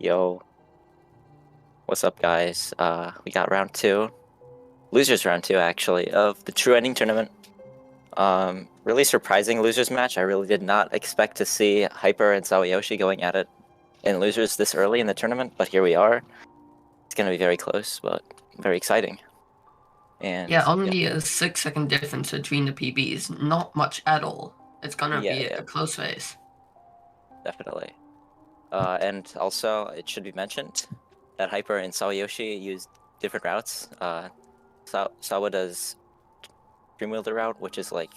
Yo, what's up, guys? We got round two, losers round two actually, of the True Ending tournament. Really surprising losers match. I really did not expect to see Hy9er and Sawayoshi going at it in losers this early in the tournament, but here we are. It's gonna be very close, but very exciting. And Yeah, only a 6-second difference between the PBs. Not much at all. It's gonna be a close race. Definitely. And also, it should be mentioned that Hy9er and Sawayoshi used different routes. Sawa does Dreamwielder route, which is like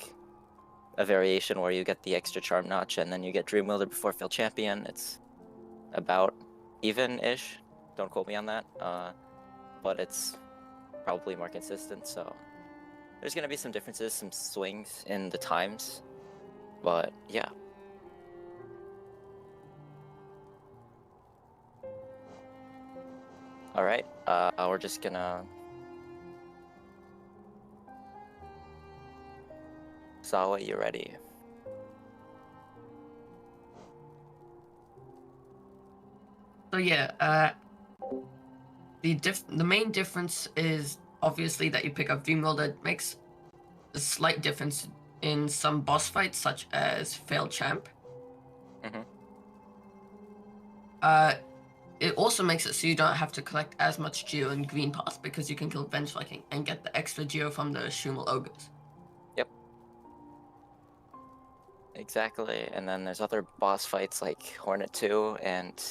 a variation where you get the extra charm notch and then you get Dreamwielder before Field Champion. It's about even-ish. Don't quote me on that. But it's probably more consistent, so there's gonna be some differences, some swings in the times. But yeah. Alright, we're just gonna... Sawa, you ready? So yeah, the main difference is obviously that you pick up Dreamworld. It makes a slight difference in some boss fights, such as Failed Champ. It also makes it so you don't have to collect as much Geo in Green Path because you can kill Venge Viking and get the extra Geo from the Shumel Ogres. Yep. Exactly, and then there's other boss fights like Hornet 2 and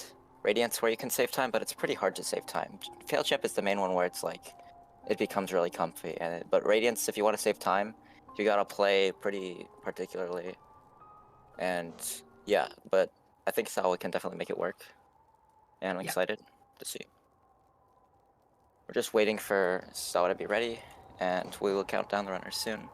Radiance where you can save time, but it's pretty hard to save time. Failed Champ is the main one where it's like, it becomes really comfy, but Radiance, if you want to save time, you gotta play pretty particularly. And yeah, but I think Sawa can definitely make it work. And I'm excited to see. We're just waiting for Sawa to be ready, and we will count down the runners soon.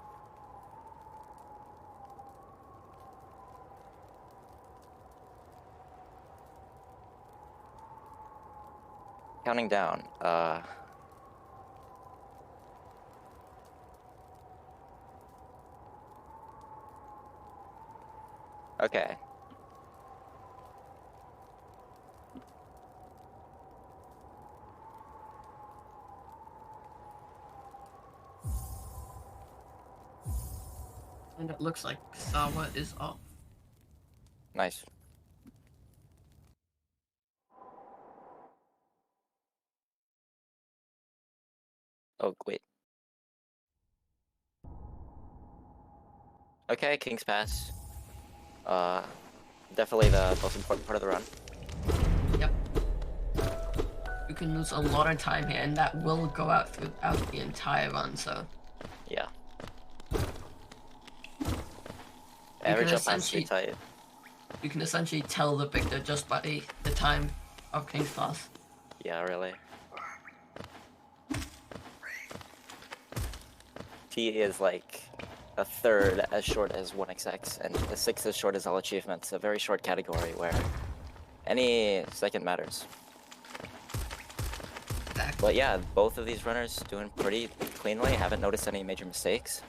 Counting down, okay. And it looks like Sawa is off. Nice. Oh, wait. Okay, King's Pass. Definitely the most important part of the run. Yep. You can lose a lot of time here, and that will go out throughout the entire run, so... Yeah. Every jump has to be tight. You can essentially tell the victor just by the time of King's Pass. Yeah, really. T is like a third as short as 1xx, and a sixth as short as all achievements. A very short category where any second matters. Exactly. But yeah, both of these runners doing pretty cleanly. Haven't noticed any major mistakes.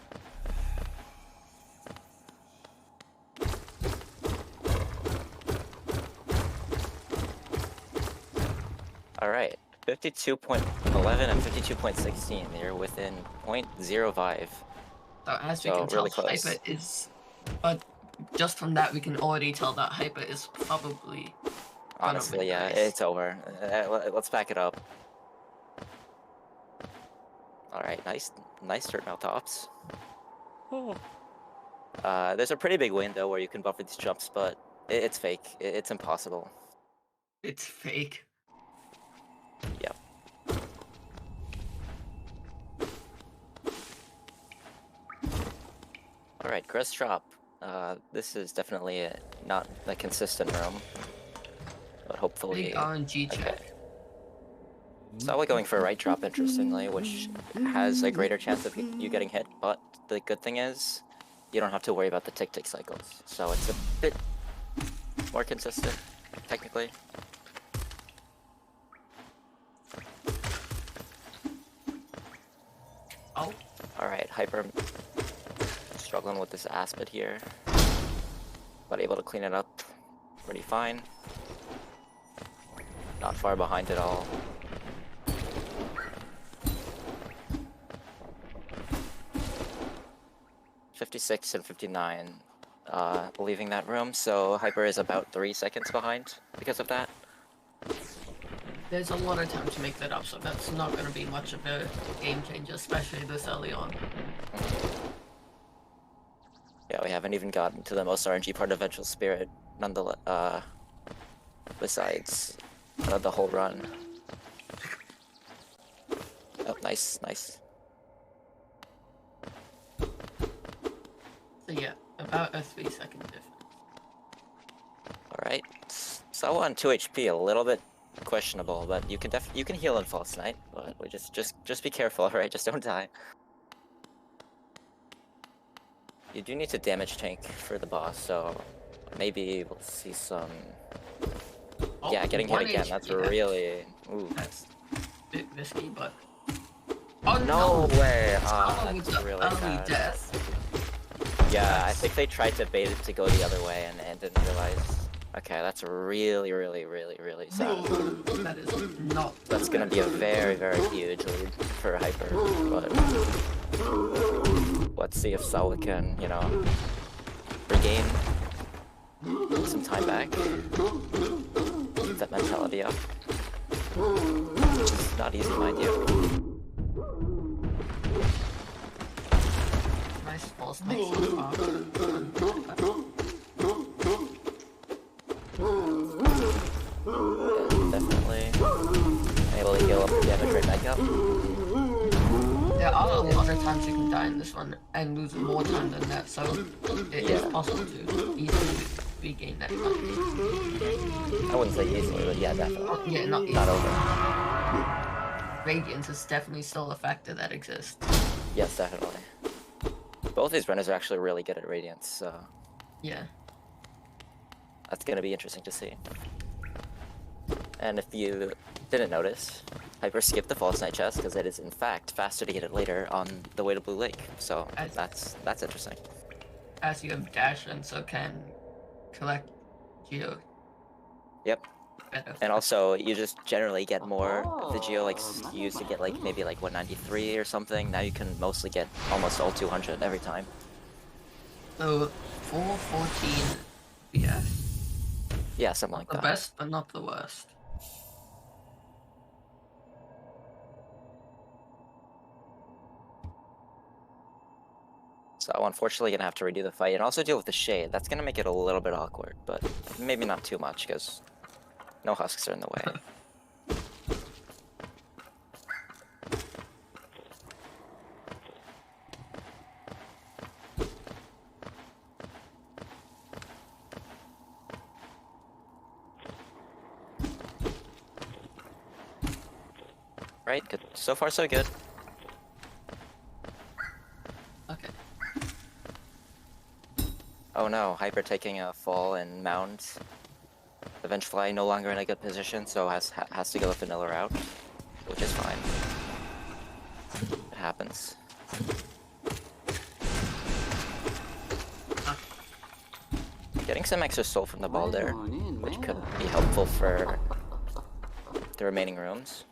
Alright, 52.11 and 52.16. They're within 0.05. So as we can tell, really close. Hy9er is... But just from that, we can already tell that Hy9er is probably... Honestly, yeah, it's over. Let's back it up. Alright, nice turnout tops. There's a pretty big window where you can buffer these jumps, but it's fake. It's impossible. It's fake. Yep. Alright, Crest Drop. This is definitely not a consistent room, but hopefully... Big RNG check. Okay. Sawa going for a right drop, interestingly, which has a greater chance of you getting hit, but the good thing is you don't have to worry about the tick-tick cycles, so it's a bit more consistent, technically. Oh. Alright, Hy9er struggling with this Aspid here, but able to clean it up pretty fine. Not far behind at all. .56 and 59 leaving that room, so Hyper is about 3 seconds behind because of that. There's a lot of time to make that up, so that's not going to be much of a game changer, especially this early on. Yeah, we haven't even gotten to the most RNG part of Vengeful Spirit, nonetheless, besides the whole run. Oh, nice, nice. So yeah, about a 3-second difference. Alright. Sawa on 2 HP, a little bit questionable, but you can heal in False Night, but we just be careful, alright? Just don't die. You do need to damage tank for the boss, so maybe we'll see some... Oh, yeah, getting hit again, that's really... Ooh. That's a bit risky, but... Oh no way! That's That's really early bad. death. Yeah, I think they tried to bait it to go the other way and didn't realize... Okay, that's really, really, really, really sad. That is not... That's gonna be a very, very huge lead for Hyper, but... Let's see if Sawa can, you know, regain some time back. Keep that mentality up. It's not easy, mind you. Nice false night so far. Definitely able to heal up the damage right back up. There are a lot of times you can die in this one and lose more time than that, so it is possible to easily regain that time. I wouldn't say easily, but yeah, definitely. Yeah, not easily. Not over. Radiance is definitely still a factor that exists. Yes, definitely. Both these runners are actually really good at Radiance, so... Yeah. That's gonna be interesting to see. And if you didn't notice, Hyper skipped the False Night chest because it is in fact faster to get it later on the way to Blue Lake. So that's interesting. As you have dash and so can collect Geo. Yep. Better. And also you just generally get more of the Geo, like you used to get like maybe like 193 or something. Now you can mostly get almost all 200 every time. So 414 yeah. Yeah, something like The that. best but not the worst. So I'm unfortunately gonna have to redo the fight and also deal with the shade. That's gonna make it a little bit awkward, but maybe not too much because no husks are in the way. Right, good. So far so good. Okay. Oh no, Hyper taking a fall and mound. The Vengefly no longer in a good position, so has to go the vanilla route, which is fine. It happens. Getting some extra soul from the ball there, which could be helpful for the remaining rooms.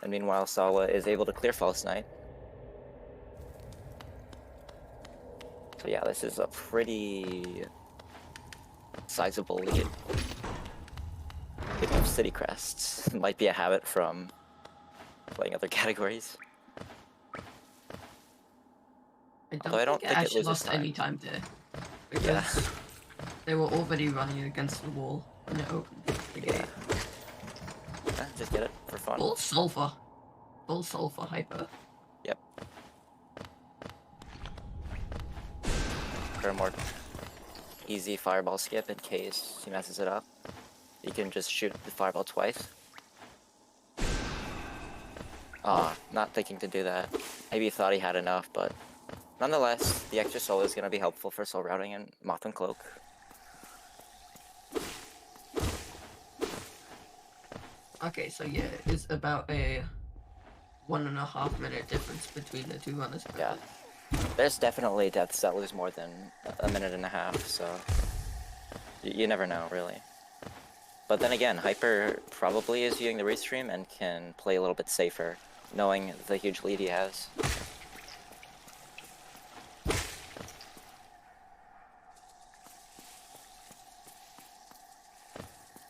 And meanwhile, Sawa is able to clear False Night. So yeah, this is a pretty sizable lead. Picking up City Crests might be a habit from playing other categories. Although I don't think it actually loses lost time. any time there. Because Yeah. they were already running against the wall when it opened. Yeah. Just get it for fun. Full sulfur. Full sulfur Hyper. Yep. For a more easy fireball skip in case he messes it up. You can just shoot the fireball twice. Not thinking to do that. Maybe he thought he had enough, but nonetheless, the extra soul is going to be helpful for soul routing and Moth and Cloak. Okay, so yeah, it's about a 1.5 minute difference between the two runners. Yeah. There's definitely deaths that lose more than a minute and a half, so you never know, really. But then again, Hyper probably is viewing the restream and can play a little bit safer, knowing the huge lead he has.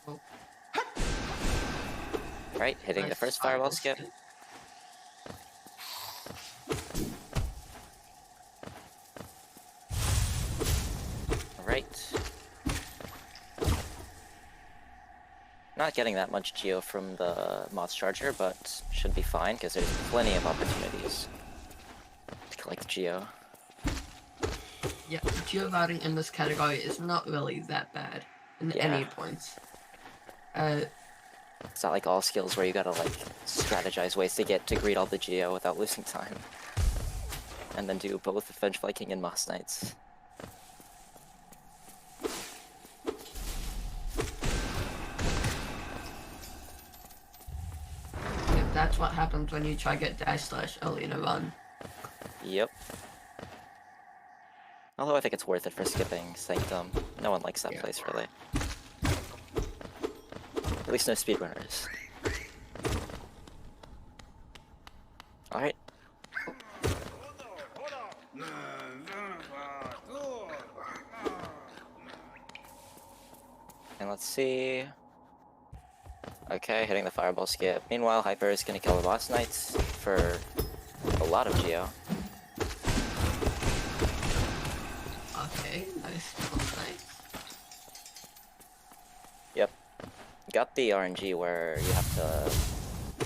Oh. Right, hitting Nice the first fireball skip. Alright. Not getting that much geo from the Moth's Charger, but should be fine because there's plenty of opportunities to collect geo. Yeah, geo routing in this category is not really that bad in any points. It's not like all skills where you gotta like strategize ways to greet all the geo without losing time. And then do both Avenge Viking and Moss Knights. That's what happens when you try get dash slash early in a run. Yep. Although I think it's worth it for skipping Sanctum. No one likes that place, really. At least no speedrunners. Alright. And let's see... Okay, hitting the fireball skip. Meanwhile, Hyper is gonna kill the Boss Knights for a lot of geo. Okay, nice. Yep. Got the RNG where you have to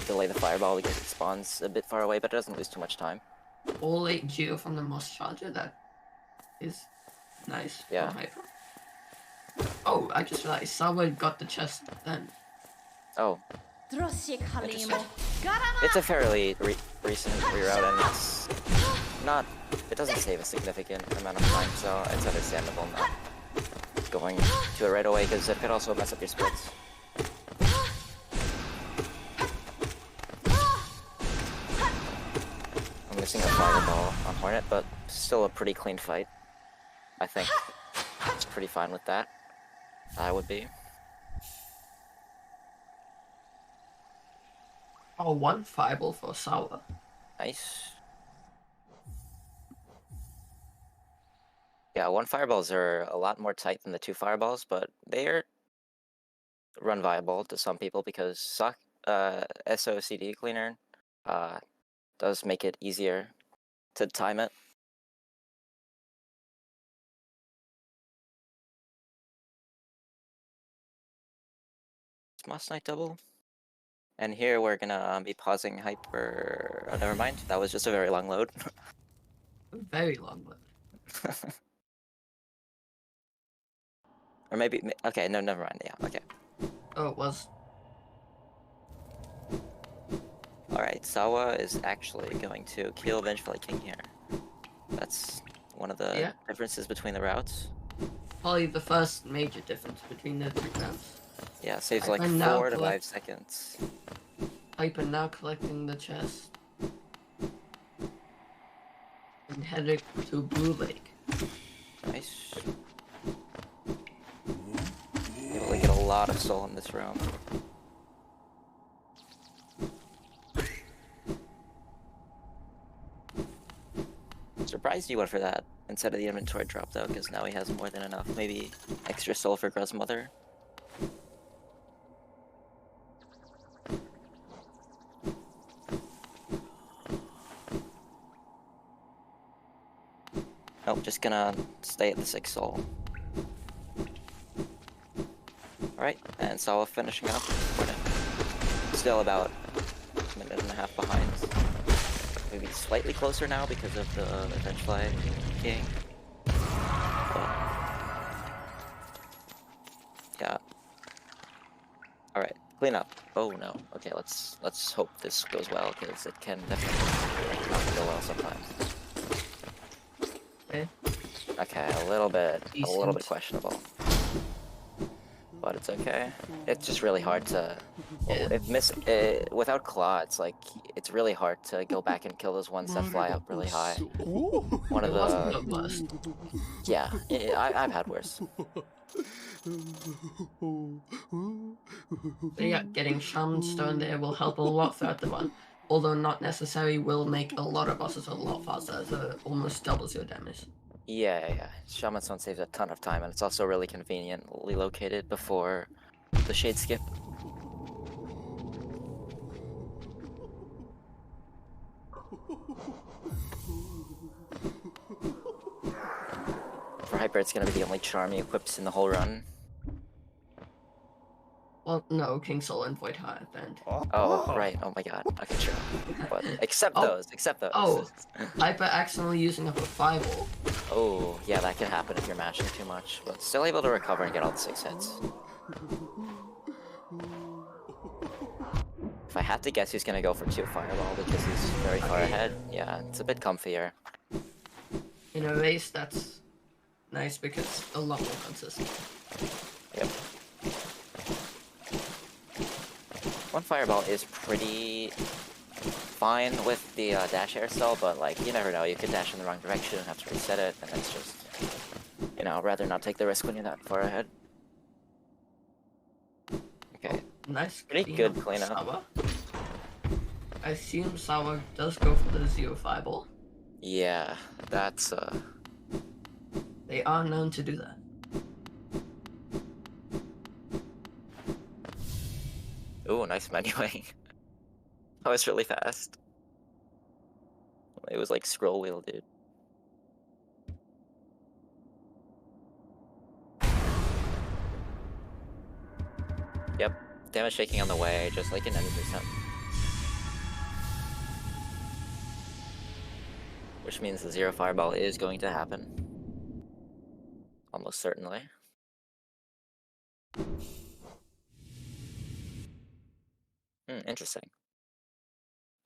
delay the fireball because it spawns a bit far away, but it doesn't lose too much time. All 8 geo from the Moss Charger, that is nice for Hyper. Oh, I just realized someone got the chest then. Oh. It's a fairly recent reroute, and it's not... It doesn't save a significant amount of time, so it's understandable not going to it right away, because it could also mess up your splits. I'm missing a fireball on Hornet, but still a pretty clean fight. I think it's pretty fine with that. I would be. Oh, 1 fireball for Sawa. Nice. Yeah, 1 fireballs are a lot more tight than the 2 fireballs, but they are run viable to some people because SOCD cleaner does make it easier to time it. Is Moss Knight double? And here we're gonna be pausing Hyper... Oh, never mind. That was just a very long load. Very long load. Or maybe... Okay, no, never mind. Yeah, okay. Oh, it was. Alright, Sawa is actually going to kill Vengeful King here. That's one of the differences between the routes. Probably the first major difference between the 2 routes. Yeah, saves like 4 to 5 seconds. Hyper now collecting the chest. And heading to Blue Lake. Nice. Able to get a lot of soul in this room. Surprised you went for that instead of the inventory drop though, because now he has more than enough. Maybe extra soul for Gruz Mother. Nope, just gonna stay at the 6 soul. Alright, and Sawa finishing up. Still about a minute and a half behind. Maybe slightly closer now because of the Vengeful King. But, yeah. Alright, clean up. Oh no. Okay, let's hope this goes well because it can definitely not go well sometimes. Okay, a little bit questionable. But it's okay. It's just really hard to... without Claw, it's like... It's really hard to go back and kill those ones that fly up really high. One of the... Yeah, I've had worse. So yeah, getting Shaman Stone there will help a lot throughout the run. Although not necessarily will make a lot of bosses a lot faster, so almost doubles your damage. Yeah. Shaman Stone saves a ton of time, and it's also really conveniently located before the Shade Skip. For Hyper, it's gonna be the only charm he equips in the whole run. Well, no, King Soul and Void Heart then. Oh, right. Oh my god. Okay, sure. But except those. Oh, Hyper accidentally using up a fireball. Oh, yeah, that can happen if you're mashing too much, but still able to recover and get all the 6 hits. If I had to guess, he's gonna go for 2 Fireball because he's very far ahead. Yeah, it's a bit comfier. In a race, that's nice because a lot more consistent. Yep. 1 Fireball is pretty fine with the dash hairstyle, but like, you never know, you could dash in the wrong direction and have to reset it, and it's just, you know, I'd rather not take the risk when you're that far ahead. Okay. Nice. Pretty good cleanup. Sawa. I assume Sawa does go for the 0 Fireball. Yeah, that's They are known to do that. Ooh, nice menuing. That was really fast. It was like scroll wheel, dude. Yep, damage shaking on the way, just like in any percent. Which means the 0 Fireball is going to happen. Almost certainly. Interesting.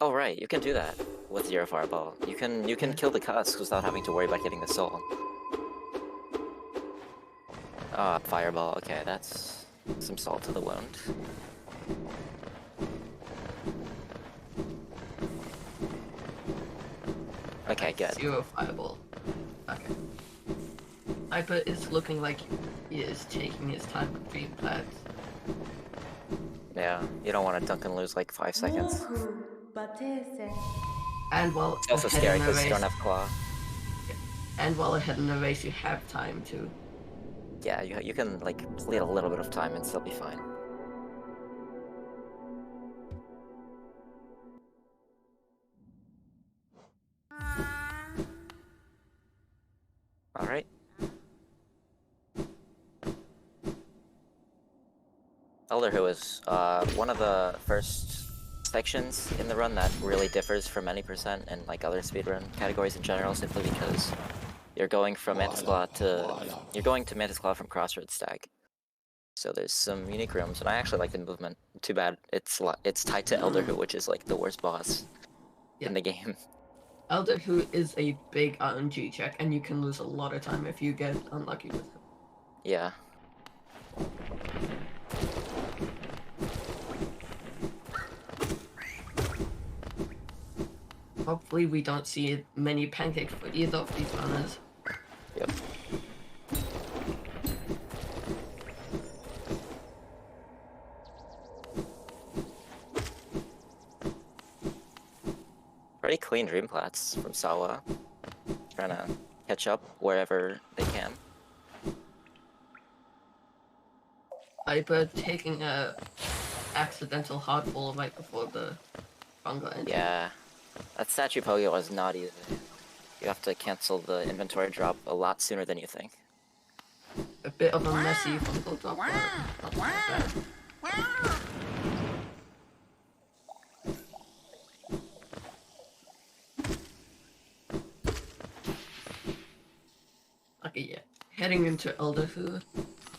Oh right, you can do that with 0 Fireball. You can kill the Cusk without having to worry about getting the soul. Ah, Fireball, okay, that's some salt to the wound. Okay, good. 0 Fireball. Okay. Hyper is looking like he is taking his time with Dream Plants. Yeah, you don't want to dunk and lose like 5 seconds. And while It's also scary because you don't have claw. And while ahead in the race, you have time to. Yeah, you can like bleed a little bit of time and still be fine. All right. Elder Who is one of the first sections in the run that really differs from any percent and like other speedrun categories in general, simply because you're going from Mantis Claw from Crossroads Stag. So there's some unique rooms, and I actually like the movement. Too bad it's tied to Elder Who, which is like the worst boss in the game. Elder Who is a big RNG check, and you can lose a lot of time if you get unlucky with him. Yeah. Hopefully we don't see many pancakes for either of these runners. Yep. Pretty clean Dream Plats from Sawa. Trying to catch up wherever they can. Hyper taking a accidental hardball right before the bunga ended. Yeah. That statue Pogo was not easy. You have to cancel the inventory drop a lot sooner than you think. A bit of a messy fungal drop, but not too bad. Okay, yeah. Heading into Elder Who,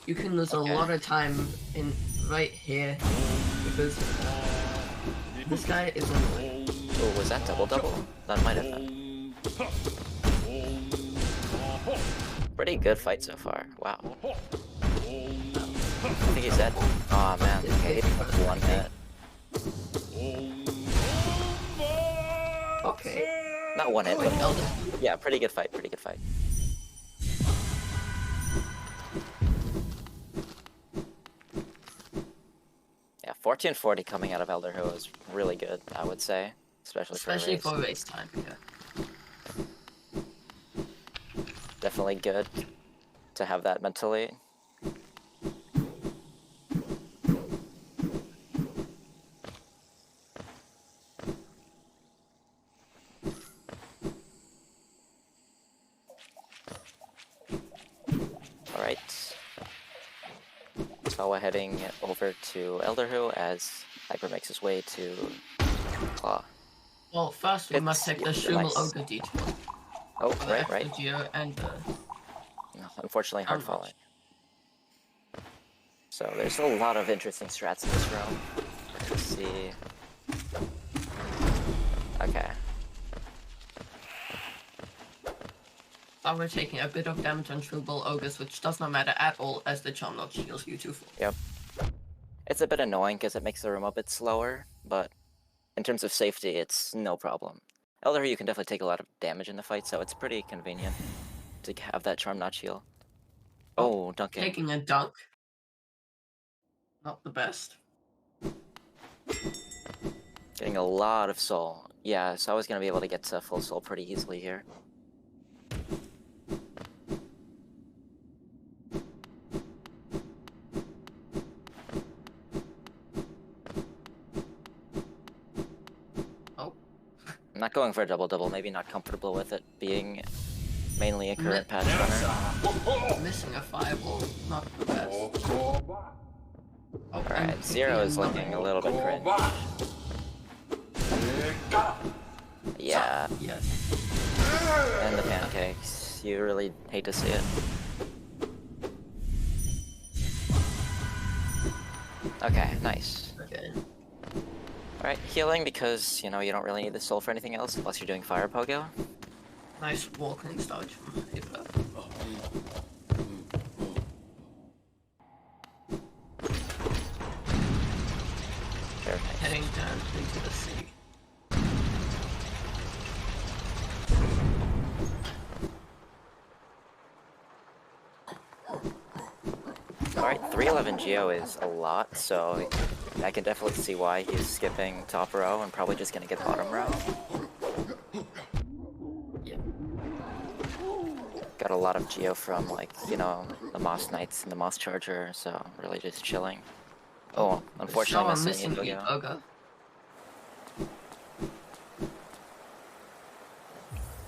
you can lose a lot of time in right here because this guy is in. Oh, was that double? That might have been. Pretty good fight so far. Wow. I think he's dead. Aw, man. Okay, one hit. Okay. Not one hit, but Elder. yeah, pretty good fight. 1440 coming out of Elder Who is really good, I would say. Especially for race time, yeah. Definitely good to have that mentally. Alright. So we're heading over to Elder Who as Hyper makes his way to Claw. Well, first we must take the Shumel Ogre detour. Oh, right. Geo and No, unfortunately, hard falling. So there's a lot of interesting strats in this room. Let's see. Okay. So we're taking a bit of damage on Shumel Ogres, which does not matter at all as the Charm Knot heals you 2 full. Yep. It's a bit annoying because it makes the room a bit slower, but in terms of safety, it's no problem. Elder, you can definitely take a lot of damage in the fight, so it's pretty convenient to have that Charm Knot heal. Oh, dunking. Taking a dunk. Not the best. Getting a lot of soul. Yeah, so I was going to be able to get to full soul pretty easily here. Oh. I'm not going for a double-double, maybe not comfortable with it being mainly a current patch runner. Missing a fireball, not the best. Oh, alright, Zero is looking a little bit cringe. Yeah. Yes. And the pancakes. You really hate to see it. Okay, nice. Okay. Alright, healing because, you know, you don't really need the soul for anything else unless you're doing fire pogo. Nice walking dodge from Hyper. Very nice. Heading down into the sea. Alright, 311 Geo is a lot, so I can definitely see why he's skipping top row and probably just gonna get bottom row. Yeah. Got a lot of Geo from, like, you know, the Moss Knights and the Moss Charger, so really just chilling. Oh, unfortunately missing Ogre.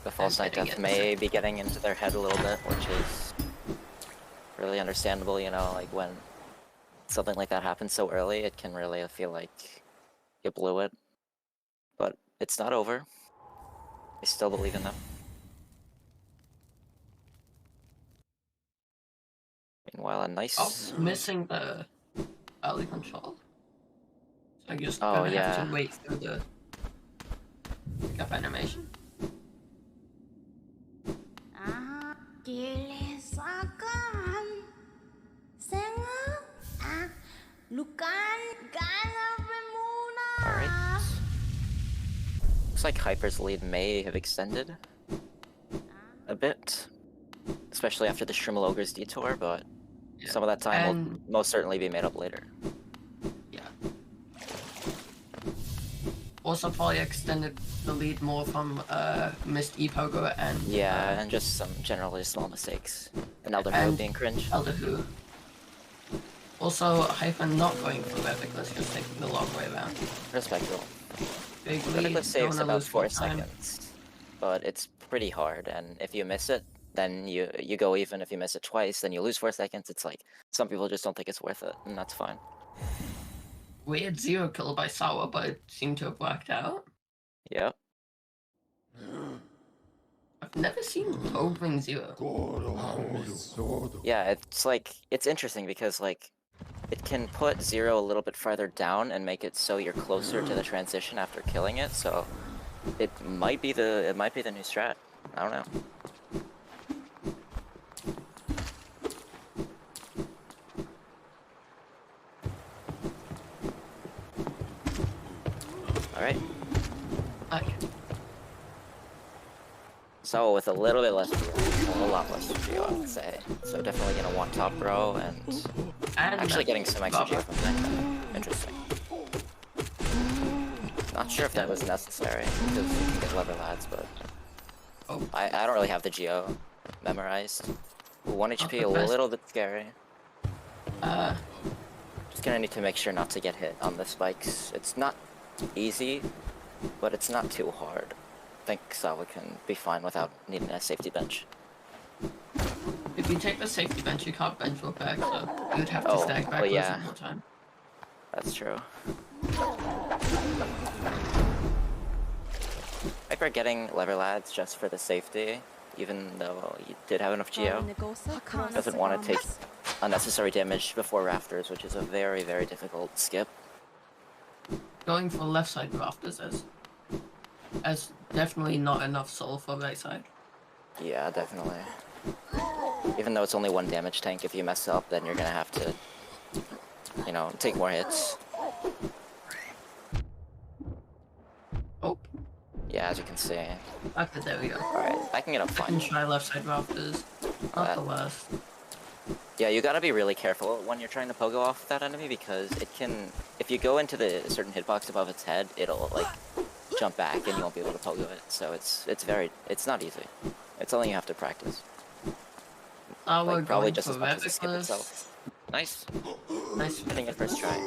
The False Knight Death may be getting into their head a little bit, which is really understandable, you know, like when something like that happens so early, it can really feel like you blew it. But it's not over. I still believe in them. Meanwhile, a nice... Oh, missing the early control. So I just Oh, gonna yeah. have to wait through the pickup animation. Alright. Looks like Hyper's lead may have extended a bit, especially after the Shrimmel Ogre's detour, but Yeah. some of that time will most certainly be made up later. Yeah. Also probably extended the lead more from missed E-Pogo and Yeah, and just some generally small mistakes. And Elder Who and being cringe. Elder Who. Also, Hyper not going for Verticless, just taking the long way around. Respectable. Big lead, Verticless saves don't wanna about lose 4 more time. seconds, but it's pretty hard, and if you miss it, then you go even. If you miss it twice, then you lose 4 seconds. It's like, some people just don't think it's worth it, and that's fine. Weird 0 kill by Sawa, but it seemed to have worked out. Yep. I've never seen Toe bring 0. Yeah, it's like, it's interesting because, like, it can put Zero a little bit farther down and make it so you're closer to the transition after killing it, so it might be the new strat. I don't know. Alright. Okay. So with a little bit less geo, a lot less geo, I would say. So definitely gonna want top row and actually getting some extra geo from that. Interesting. Not sure if that was necessary, because you can get leather lads, but... Oh. I don't really have the Geo memorized. 1 HP, a best- little bit scary. Uh, Just gonna need to make sure not to get hit on the spikes. It's not easy, but it's not too hard. I think Sawa can be fine without needing a safety bench. if you take the safety bench, you can't bench roll back, so you would have to Oh, stack well, backwards yeah. one more time. That's true. Hyper getting lever lads just for the safety, even though you did have enough Geo. Doesn't want to take unnecessary damage before rafters, which is a very, very difficult skip. Going for left side rafters as definitely not enough soul for right side. Yeah, definitely. Even though it's only 1 damage tank, if you mess up, then you're gonna have to, you know, take more hits. Oh, Yeah, as you can see. okay, there we go. Alright, I can get up I can fine. try left side rafters. Not the worst. Yeah, you gotta be really careful when you're trying to pogo off that enemy, because it can... If you go into the certain hitbox above its head, it'll, like, jump back and you won't be able to pogo it. So it's not easy. It's something you have to practice. We're Probably going just for as much as the skip reckless. itself. Nice. Nice. Getting it first try.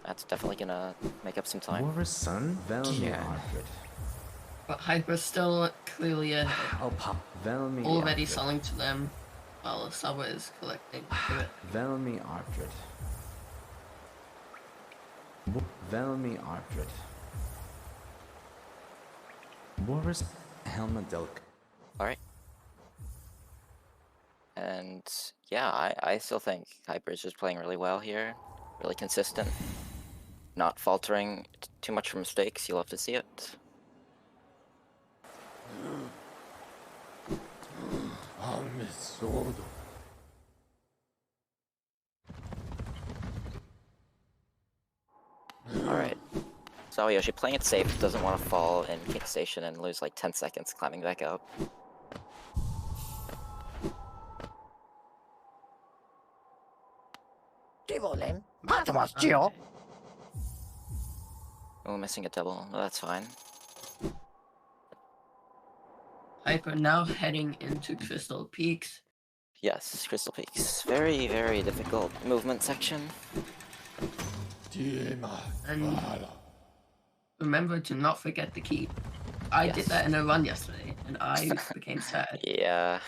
That's definitely gonna make up some time. Vår son, velmi Alfred. But Hyper's still clearly ahead. Velmi Already Alfred. selling to them while Sawa is collecting to it. Velmi Alfred. Velmi Alfred. Boris Helmadelk. Alright. And yeah, I still think Hyper is just playing really well here. Really consistent. Not faltering too much for mistakes. You love to see it. Alright. Sawayoshi playing it safe, doesn't want to fall in King Station and lose like 10 seconds climbing back up. Oh, missing a double. Well, that's fine. Hyper now heading into Crystal Peaks. Yes, Crystal Peaks. Very, very difficult movement section. And remember to not forget the key. I did Yes. that in a run yesterday, and I became sad. Yeah.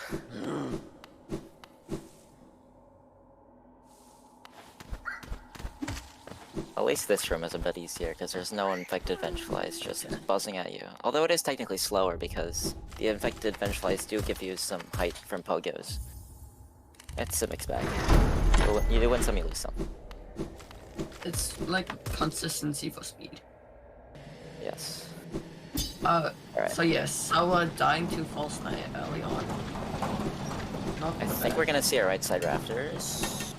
At least this room is a bit easier because there's no infected vengeflies just buzzing at you. Although it is technically slower because the infected vengeflies do give you some height from pogos. It's a mixed bag. You do win some, you lose some. It's like consistency for speed. Yes. Alright. Alright. So yes, Sawa dying to false knight early on. Not I the think best. we're gonna see our right side rafters.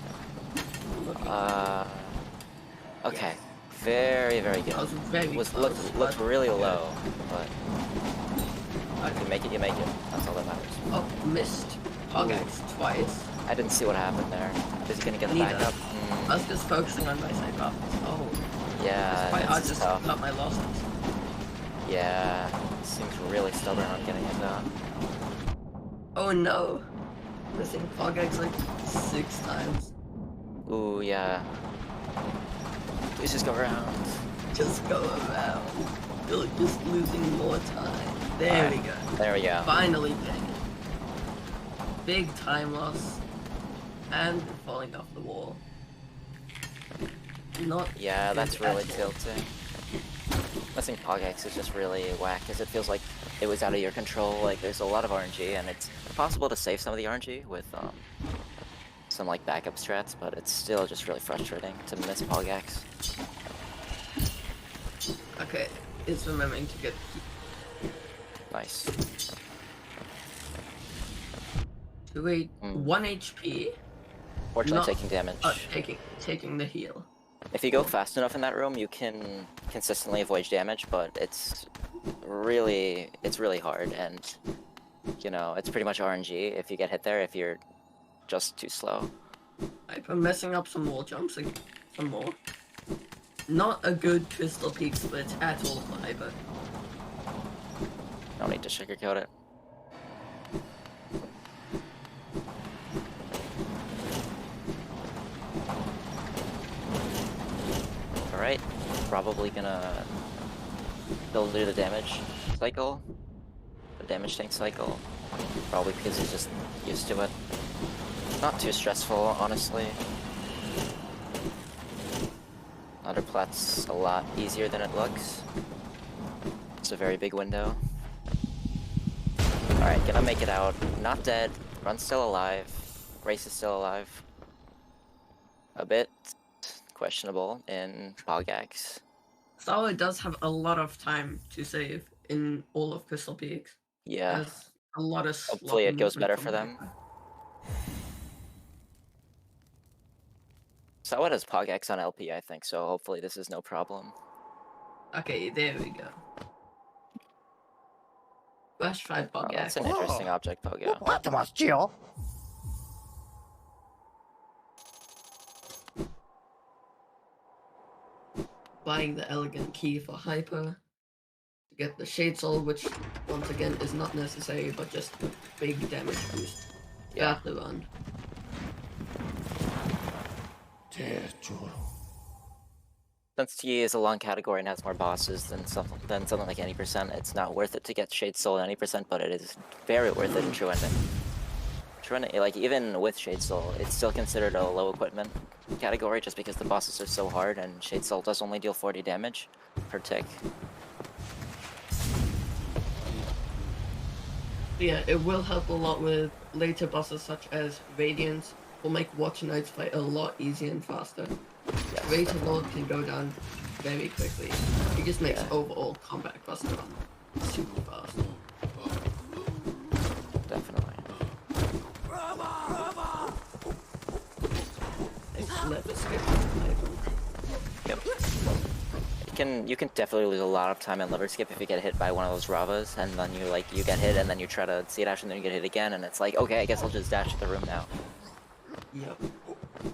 Okay. Very, very good. That was very Was close, looked but- really low, but Okay. you make it, you make it. That's all that matters. Oh, missed. Pogax twice. I didn't see what happened there. Is he gonna get the Neither. backup? I was just focusing on my side rafters. Oh, Yeah, it's quite hard it's just tough. to cut my losses. Yeah, seems really stubborn on getting it done. Oh no! Missing Pogax like 6 times. Ooh, yeah. Please just go around. Just go around. You're just losing more time. There we go. There we go. Finally getting it. Big time loss. And falling off the wall. Not Yeah, good that's really at all. tilting. Missing Pogax is just really whack because it feels like it was out of your control. Like there's a lot of RNG and it's possible to save some of the RNG with some like backup strats, but it's still just really frustrating to miss Pogax. Okay, it's remembering to get Nice. to a 1 HP. Fortunately, Not- taking damage. Taking the heal. If you go fast enough in that room, you can consistently avoid damage, but it's really hard, and you know it's pretty much RNG if you get hit there if you're just too slow. I'm messing up some wall jumps, like, some more. not a good Crystal Peak split at all for Hyper. No need to sugarcoat it. Alright, probably gonna still do the damage cycle. The damage tank cycle. Probably because he's just used to it. Not too stressful, honestly. Underplat's a lot easier than it looks. It's a very big window. Alright, gonna make it out. Not dead. Run's still alive. Race is still alive. A bit questionable in Pogax. Sawa does have a lot of time to save in all of Crystal Peaks. Yeah. There's a lot of Hopefully it goes movement better from for them. Hyper. Sawa has Pogax on LP, I think, so hopefully this is no problem. Okay, there we go. Let's try Oh, that's an Pogax. interesting object, Pogo. 待ってますよ。Buying the elegant key for Hyper. To get the Shade Soul, which once again is not necessary, but just a big damage boost. Yeah. Got the run. Since T is a long category and has more bosses than something like 80%, it's not worth it to get Shade Soul at 80%, but it is very worth it in True Ending. True Ending, like even with Shade Soul, it's still considered a low equipment category just because the bosses are so hard, and Shade Soul does only deal 40 damage per tick. Yeah, it will help a lot with later bosses such as Radiance. Will make Watch Knights fight a lot easier and faster. Yes, Rage of Lord can go down very quickly. It just makes Yeah. overall combat faster super fast. definitely. It's never skipped. Yep. You can definitely lose a lot of time in lever skip if you get hit by one of those Ravas, and then you get hit, and then you try to C-dash, and then you get hit again, and it's like, okay, I guess I'll just dash to the room now. Yep.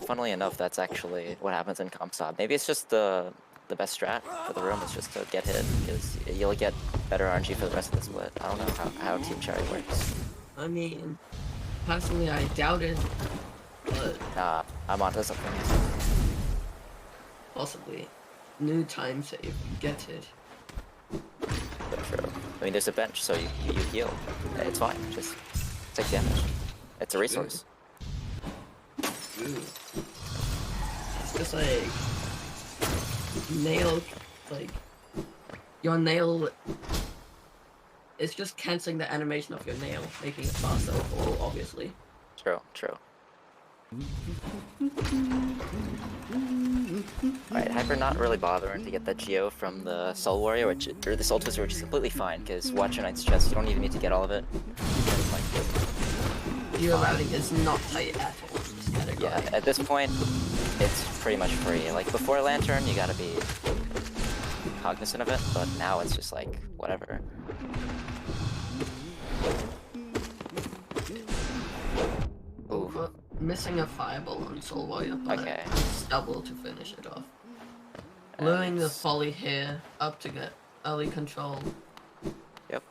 Funnily enough, that's actually what happens in Comp Stop. Maybe it's just the best strat for the room is just to get hit, because you'll get better RNG for the rest of the split. I don't know how Team Cherry works. I mean, personally, I doubt it, but Nah, I'm onto something. possibly. New time save, get it. But true. I mean, there's a bench, so you heal. It's fine. Just take damage. It's a resource. Ooh. It's just like nail, like your nail. It's just canceling the animation of your nail, making it faster overall, obviously. True. True. Alright, Hyper not really bothering to get that Geo from the Soul Warrior, or the Soul Twister, which is completely fine, because Watch Your Knight's chest, you don't even need to get all of it. Your routing is not tight at all in this category. Yeah, at this point, it's pretty much free. Like, before Lantern, you gotta be cognizant of it, but now it's just like, whatever. Over. Missing a fireball on Soul Warrior, but Okay. double to finish it off. Luring the Folly here up to get early control. Yep.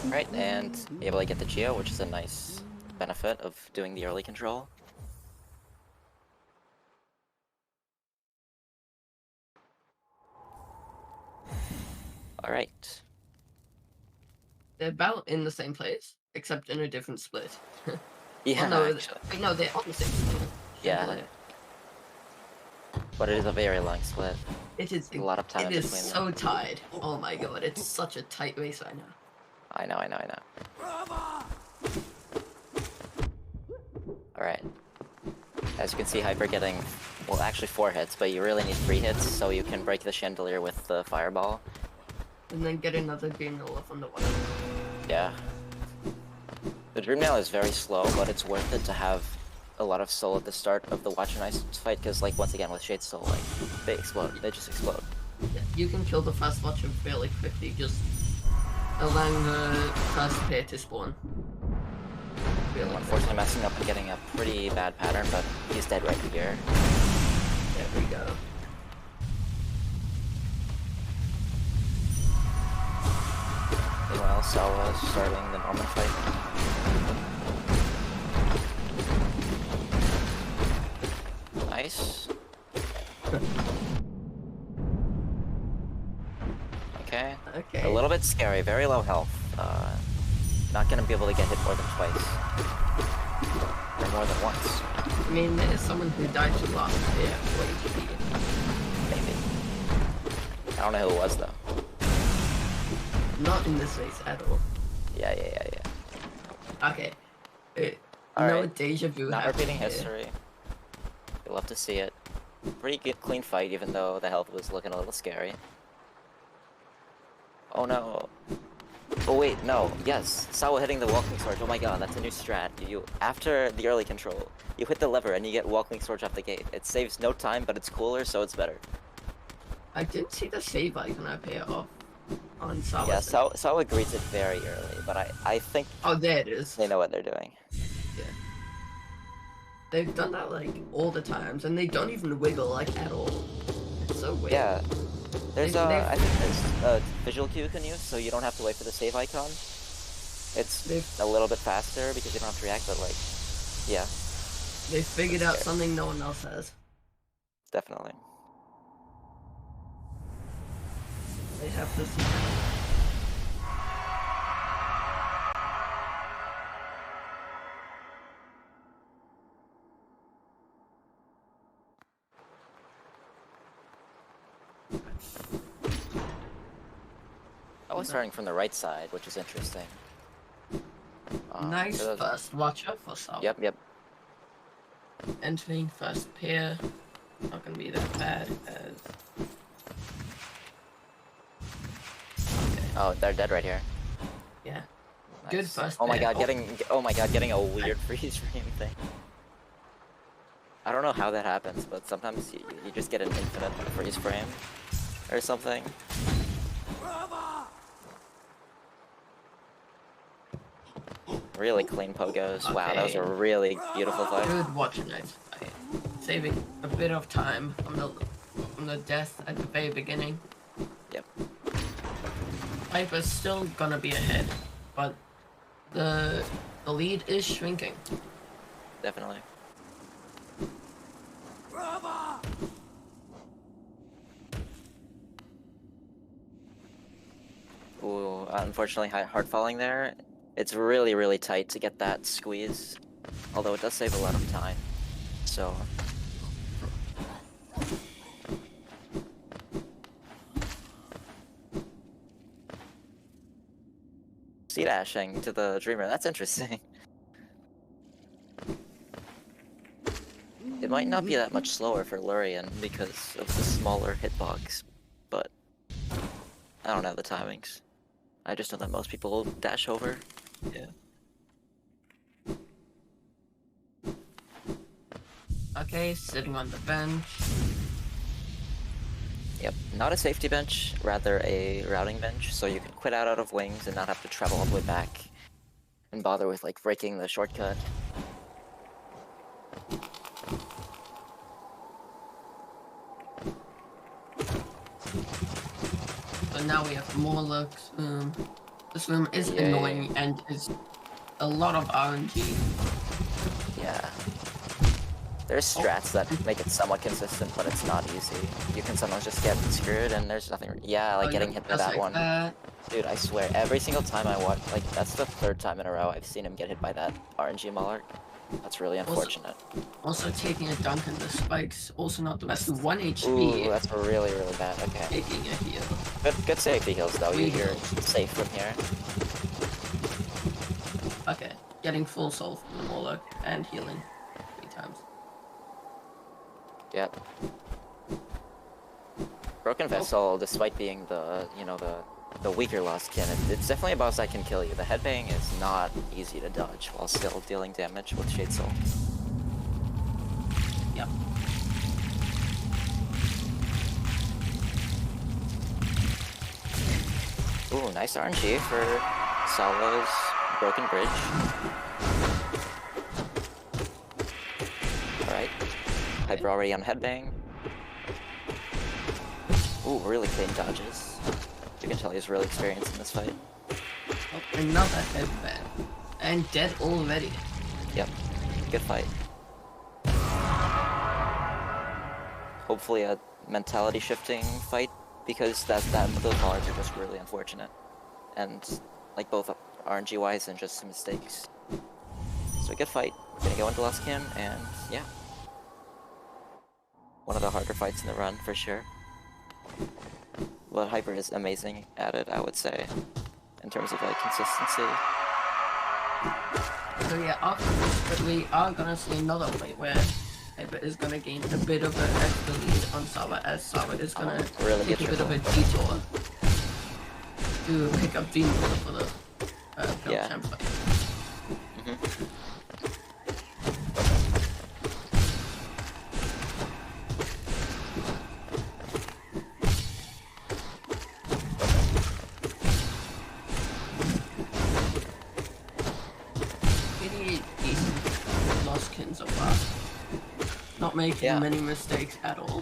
Right, and be able to get the Geo, which is a nice benefit of doing the early control. Alright. They're about in the same place, except in a different split. Yeah, Oh, no, actually. wait, no, they're on the same split. Yeah. But it is a very long split. It is A lot of time It in is between so tied. Oh my god, it's such a tight race right now. I know. Alright. As you can see, Hyper getting, well, actually 4 hits, but you really need 3 hits so you can break the chandelier with the fireball. And then get another Dream Nola from the one. Yeah. The Dream Nail is very slow, but it's worth it to have a lot of soul at the start of the Watch and Ice fight, because, like, once again, with Shade Soul, like, they explode. They just explode. Yeah, you can kill the fast watcher fairly quickly, just allowing the first pair to spawn. Unfortunately messing up and getting a pretty bad pattern, but he's dead right here. There we go. Meanwhile, Sawa starting the Norman fight. Nice. Okay. Okay. A little bit scary, very low health. Not gonna be able to get hit more than twice. Or more than once. I mean, there's someone who died to last year. Maybe. I don't know who it was though. Not in this race at all. Yeah. Okay. All no right. deja vu. Not repeating here. history. You'll love to see it. Pretty good, clean fight, even though the health was looking a little scary. Oh no. Oh wait, no. Yes, Sawa hitting the walking sword. Oh my god, that's a new strat. You after the early control, you hit the lever and you get walking sword off the gate. It saves no time, but it's cooler, so it's better. I did see the save icon appear off on Sawa. Yeah, Sawa greets it very early, but I think Oh, there it is. they know what they're doing. Yeah. They've done that like all the times, and they don't even wiggle like at all. It's so weird. Yeah. There's They've- I think there's a visual cue you can use, so you don't have to wait for the save icon. It's a little bit faster because you don't have to react, but like, yeah, They figured out something no one else has. definitely. They have this. I was starting from the right side, which is interesting. Nice for those- first watcher for Sawa. Yep. Entering first pair. Not gonna be that bad as. Okay. Oh, they're dead right here. Yeah. Nice. Good first Oh my pair. god, getting a weird freeze frame thing. I don't know how that happens, but sometimes you just get an infinite freeze frame or something. Really clean pogos. Wow, that was a Okay. really beautiful fight. Good watcher, nice fight. Saving a bit of time from the death at the very beginning. Yep. Hyper's still gonna be ahead, but the lead is shrinking. Definitely. Ooh, unfortunately, hard falling there. It's really, really tight to get that squeeze. Although it does save a lot of time. So. Sea dashing to the Dreamer, that's interesting. It might not be that much slower for Lurian because of the smaller hitbox, but I don't know the timings. I just know that most people dash over. Yeah. Okay, sitting on the bench. Yep, not a safety bench, rather a routing bench, so you can quit out of wings and not have to travel all the way back and bother with like breaking the shortcut. So now we have more looks. This room is Yeah. annoying and is a lot of RNG. Yeah. There's strats that make it somewhat consistent, but it's not easy. You can sometimes just get screwed and there's nothing. Yeah, like getting hit by just that like one. that. Dude, I swear, every single time I watch, like, that's the third time in a row I've seen him get hit by that RNG Mullark. That's really unfortunate. Also taking a dunk in the spikes. Also not the best. 1 HP. Ooh, that's really, really bad. Okay. Taking a heal. Good safety heals, though. Three You're heals. safe from here. Okay, getting full soul from the Moloch and healing 3 times. Yep. Broken Vessel, despite being the, you know, the weaker lost kin, it's definitely a boss that can kill you. The headbang is not easy to dodge while still dealing damage with Shade Soul. Yep. Ooh, nice RNG for Sawa's broken bridge. Alright. Hyper already on headbang. Ooh, really clean dodges. You can tell he's really experienced in this fight. Oh, another headband. And dead already. Yep. Good fight. Hopefully a mentality shifting fight, because those bars are just really unfortunate. And like both RNG wise and just some mistakes. So good fight. Gonna go into last Kim, and yeah. One of the harder fights in the run for sure. But Hyper is amazing at it, I would say, in terms of like consistency. So yeah, after this, we are gonna see another fight where Hyper is gonna gain a bit of an extra lead on Sawa, as Sawa is gonna really take a bit of a detour to pick up Dream Builder for the Yeah. champ fight. Pretty decent lost kin so far. Not making many mistakes at all.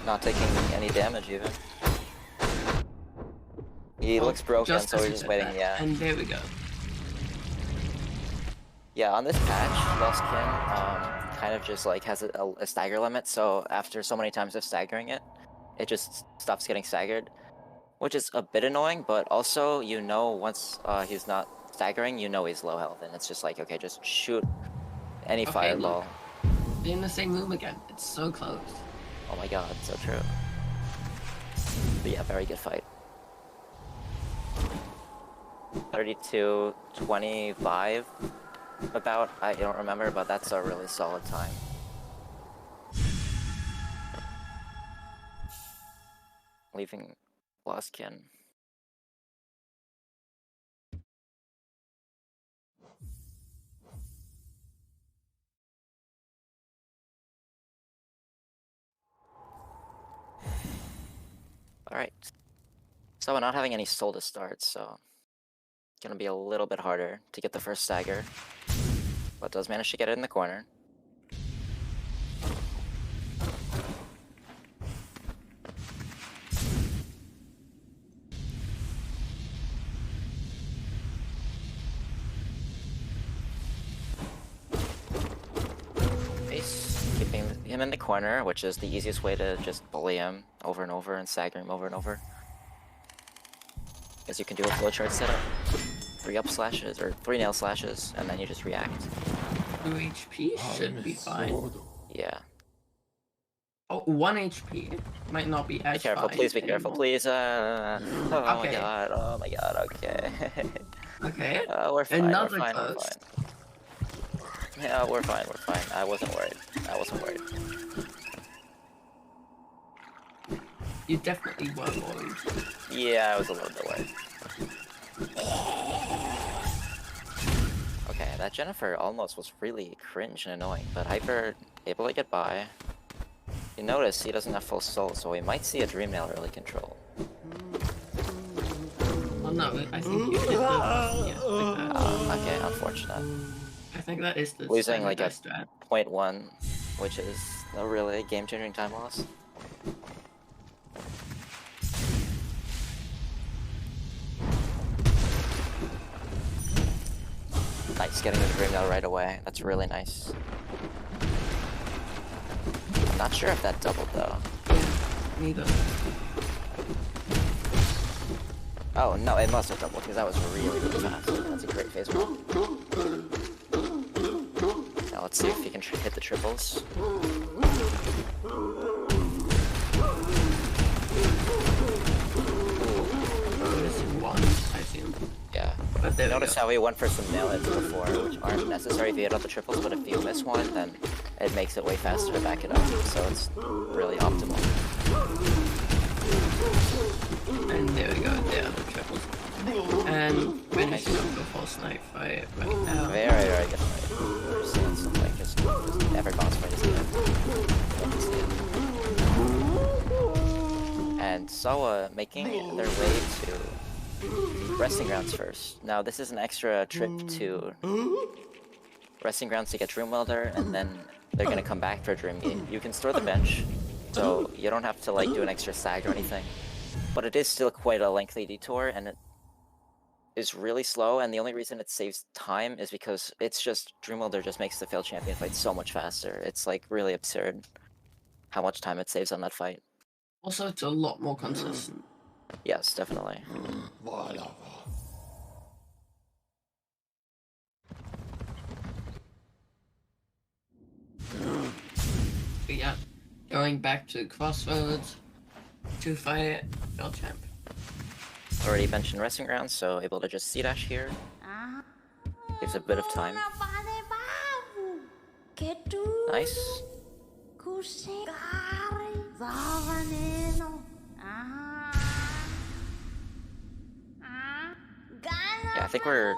Not taking any damage even. He looks broken, so we're just waiting, yeah. And there we go. Yeah, on this patch, Lost Kin kind of just like has a stagger limit, so after so many times of staggering it, it just stops getting staggered, which is a bit annoying, but also, you know, once he's not staggering, you know he's low health, and it's just like, okay, just shoot any fireball. Look. They're in the same room again. It's so close. Oh my god, so true. But yeah, very good fight. 32-25 about, I don't remember, but that's a really solid time. Leaving Lost Kin. Alright. So we're not having any soul to start, so it's gonna be a little bit harder to get the first stagger. But does manage to get it in the corner. Keeping him in the corner, which is the easiest way to just bully him over and over and stagger him over and over. Because you can do a flowchart setup. 3 up slashes, or 3 nail slashes, and then you just react. 2 HP should be fine. Yeah. Oh, 1 HP. Might not be as Be careful, please be careful, please. Oh Okay. my god, okay. Okay. We're fine, Another we're fine, close. we're fine. Yeah, we're fine. I wasn't worried. You definitely were worried. Yeah, I was a little bit worried. Okay, that Jennifer almost was really cringe and annoying, but Hyper able to get by. You notice he doesn't have full soul, so we might see a Dream Nail early control. Oh no, I think you did the... Yeah, Okay, unfortunate. I think that is the Losing like a strat. 0.1, which is a really game-changing time loss. Nice, getting the Dream Nail right away. That's really nice. I'm not sure if that doubled though. Neither. Oh no, it must have doubled because that was really, really fast. That's a great phase one. Now let's see if he can hit the triples. One, I assume. Yeah. But there we Notice go. how he went for some nail hits before, which aren't necessary if you hit all the triples, but if you miss one, then it makes it way faster to back it up, so it's really optimal. And there we go, there are the triples. And finishing up the full snipe fight right now. Very, very good fight. We're seeing some, like, just every boss fight is good. And Sawa making their way to resting grounds first. Now this is an extra trip to resting grounds to get Dream Welder, and then they're gonna come back for Dream Gate. You can store the bench, so you don't have to like do an extra sag or anything. But it is still quite a lengthy detour, and it is really slow, and the only reason it saves time is because it's just Dream Welder just makes the failed champion fight so much faster. It's like really absurd how much time it saves on that fight. Also, it's a lot more consistent. Yes, definitely. But yeah, going back to Crossroads to fight Champ. Already mentioned resting grounds, so able to just C-dash here. Gives a bit of time. Nice. Yeah, I think we're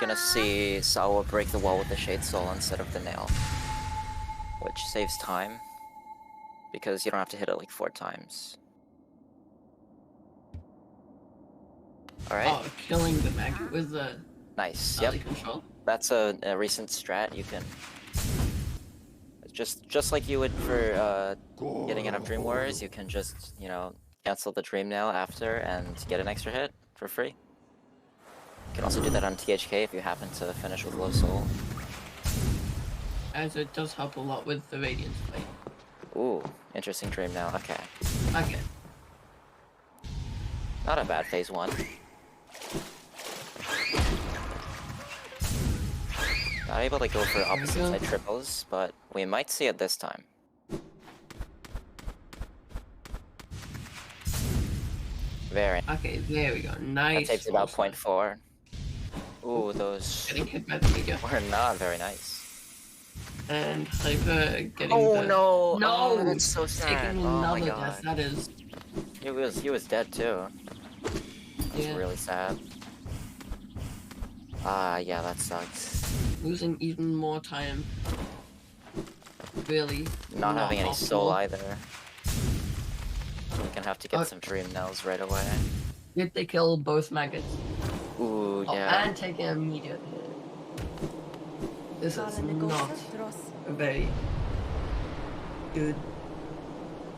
gonna see Sawa break the wall with the Shade Soul instead of the nail, which saves time because you don't have to hit it like 4 times. Alright. Oh, killing the maggot with the Nice. Yep. control. That's a recent strat. You can just like you would for getting enough Dream Warriors, you can just, you know, cancel the Dream Nail after and get an extra hit for free. You can also do that on THK if you happen to finish with low soul. As it does help a lot with the Radiance fight. Ooh, interesting Dream Nail. Okay. Okay. Not a bad phase 1. Not able to go for opposite side triples, but we might see it this time. Very. Okay, there we go. Nice. That takes about 0.4. Ooh, those Getting hit by the meteor. were not very nice. And Hy9er getting Oh the... no! No! Oh, that's so sad. Taking Oh my another god. death, that is... He was dead too. It's Yeah. really sad. Ah, yeah, that sucks. Losing even more time. Really. Not having any soul optimal. either. We're gonna have to get some Dream Nails right away. Did they kill both maggots? Ooh, Oh, yeah. and taking a meteor hit. This is not a very good.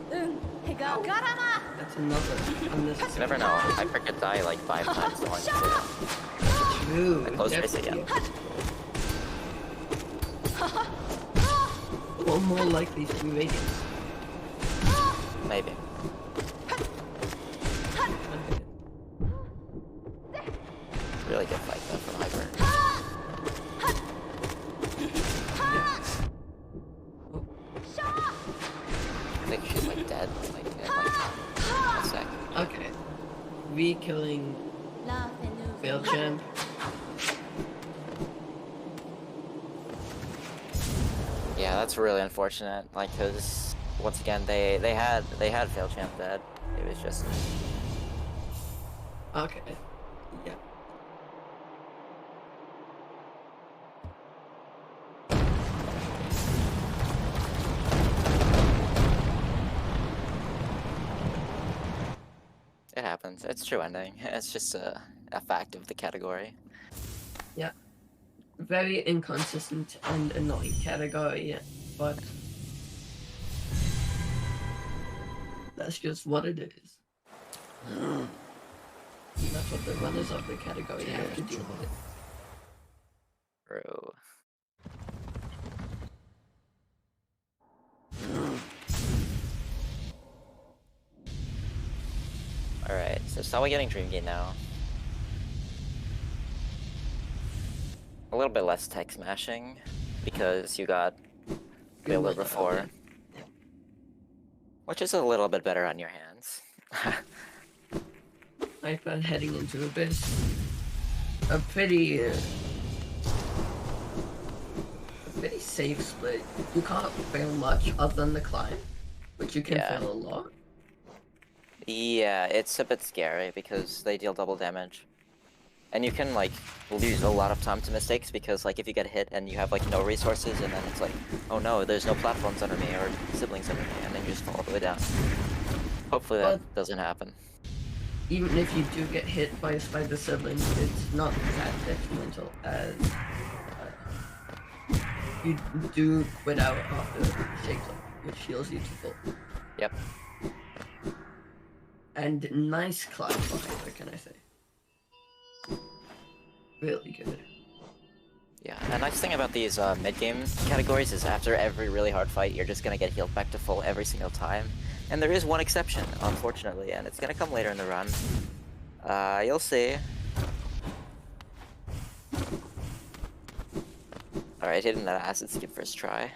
That's another You unnecessary. never know. Hyper could die like 5 times at once. True. Close race again. Or more likely to be Radiance. Maybe. Really good fight though from Hyper. I think she's like dead like in like a sec. Okay. Re-killing failed champ. Yeah, that's really unfortunate. Like, cause once again they had failed champ dead. It was just Okay. Yeah. it happens. It's true ending. It's just a fact of the category. Yeah. Very inconsistent and annoying category, but that's just what it is. That's what the runners of the category have to deal with. True. Alright, so Sawa getting Dream Gate now. A little bit less tech smashing, because you got Builder before. Which is a little bit better on your hands. Hy9er heading into Abyss. A pretty safe split. You can't fail much other than the climb, but you can Yeah. fail a lot. Yeah, it's a bit scary because they deal double damage. And you can like lose a lot of time to mistakes because like if you get hit and you have like no resources and then it's like, oh no, there's no platforms under me or siblings under me, and then you just fall all the way down. Hopefully that doesn't happen. even if you do get hit by a spider sibling, it's not that detrimental as you do quit out after the shake up, which heals you to full. Yep. And nice climb for Hy9er, can I say? Really good. Yeah, a nice thing about these mid-game categories is after every really hard fight, you're just gonna get healed back to full every single time. And there is one exception, unfortunately, and it's gonna come later in the run. You'll see. Alright, hitting that acid skip first try.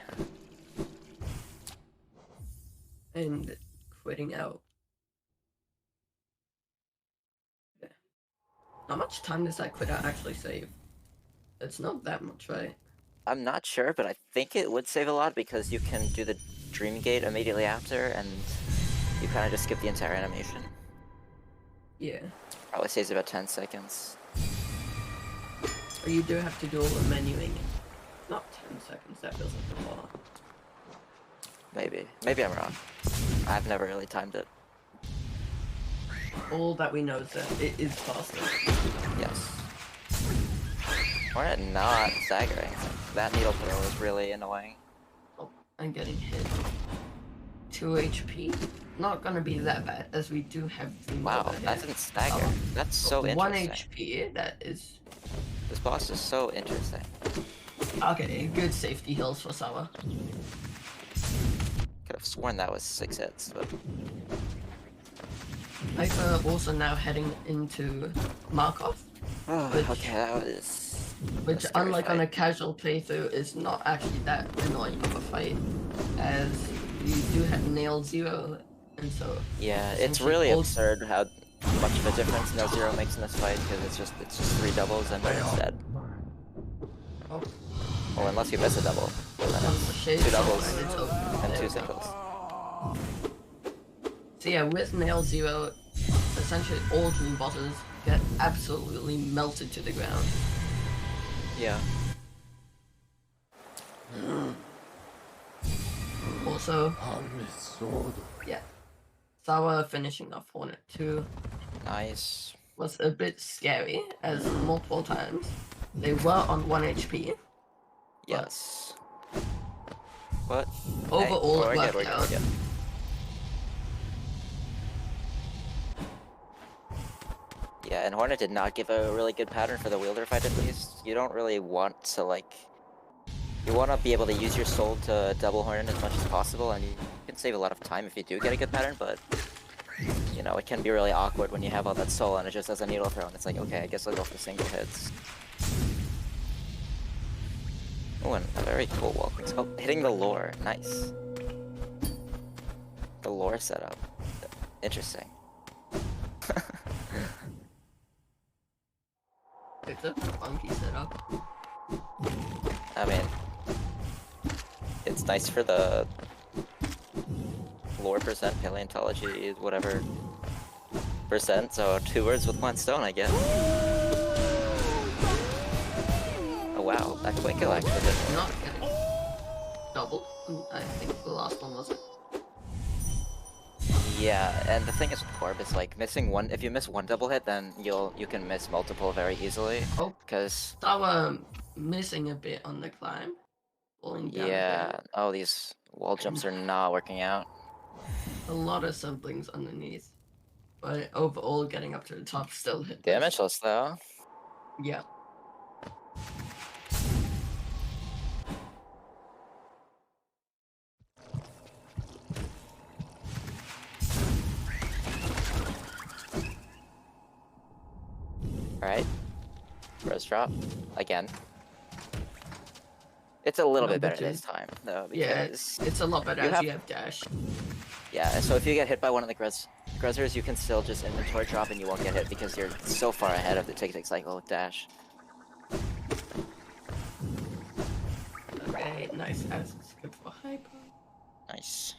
And quitting out. Yeah. How much time does that quit out actually save? It's not that much, right? I'm not sure, but I think it would save a lot because you can do the Dream Gate immediately after, and you kind of just skip the entire animation. Yeah. Probably saves about 10 seconds. Or you do have to do all the menuing. Not 10 seconds, that feels like a lot. Maybe. Maybe I'm wrong. I've never really timed it. All that we know is that it is faster. Yes. We're not staggering. That needle throw is really annoying. Oh, I'm getting hit. 2 HP. Not gonna be that bad, as we do have dreams. Wow, that didn't stagger. That's so 1 interesting. HP, that is... This boss is so interesting. Okay, good safety heals for Sawa. Could have sworn that was 6 hits, but... Hy9er also now heading into Markov. Okay, that was... Which, scary unlike fight. on a casual playthrough, is not actually that annoying of a fight, as you do have nail 0, and so... Yeah, it's essentially really all- absurd how much of a difference Nail Zero makes in this fight, because it's just 3 doubles and then it's dead. Oh, Well, unless you miss a double, then the it's shade 2 doubles and it's over. and There 2 we go. singles. So yeah, with nail 0, essentially all dream bosses get absolutely melted to the ground. Yeah. Also, yeah, Sawa finishing off Hornet 2 Nice. was a bit scary, as multiple times they were on 1 HP. Yes. What? Overall, Hey, it we're worked good, out. we're good. Yeah, and Hornet did not give a really good pattern for the wielder fight at least. You don't really want to, like... You want to be able to use your soul to double Hornet as much as possible, and you can save a lot of time if you do get a good pattern, but... You know, it can be really awkward when you have all that soul and it just has a needle throw, and it's like, okay, I guess I'll go for single hits. Oh, and a very cool wall. It's called hitting the lore. Nice. The lore setup. Interesting. It's a funky setup. I mean, it's nice for the lore percent, paleontology, whatever percent, so 2 words with 1 stone, I guess. Oh wow, that quick kill actually did it. Not getting double. I think the last one was it. Yeah, and the thing is with Corb is like missing one. If you miss 1 double hit, then you can miss multiple very easily. Oh. Because Sawa missing a bit on the climb. Falling down a yeah, bit. oh these wall jumps are not working out. A lot of siblings underneath. But overall, getting up to the top still hit. Damageless though. Yeah. Alright. Rose drop. Again. It's a little bit better this time, though, Yeah, because... it's a lot better you as have- you have dash. Yeah, so if you get hit by one of the Gruzzers, you can still just inventory drop and you won't get hit because you're so far ahead of the tick-tick cycle with dash. Okay, nice as skip for hyper. Nice.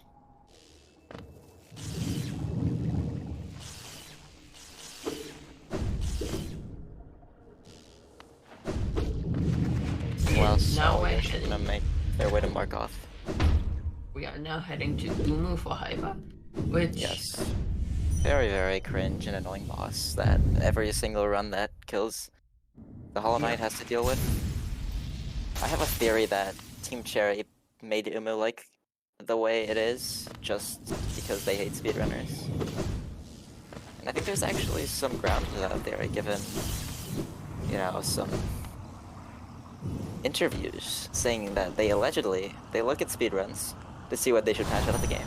Well, now so we're they're gonna make their way to Markov. We are now heading to Umu for hyper, which Yes. Very, very cringe and annoying boss that every single run that kills the Hollow Knight has to deal with. I have a theory that Team Cherry made Umu like the way it is just because they hate speedrunners. And I think there's actually some ground to that theory given, you know, some interviews saying that they allegedly look at speedruns to see what they should patch out of the game.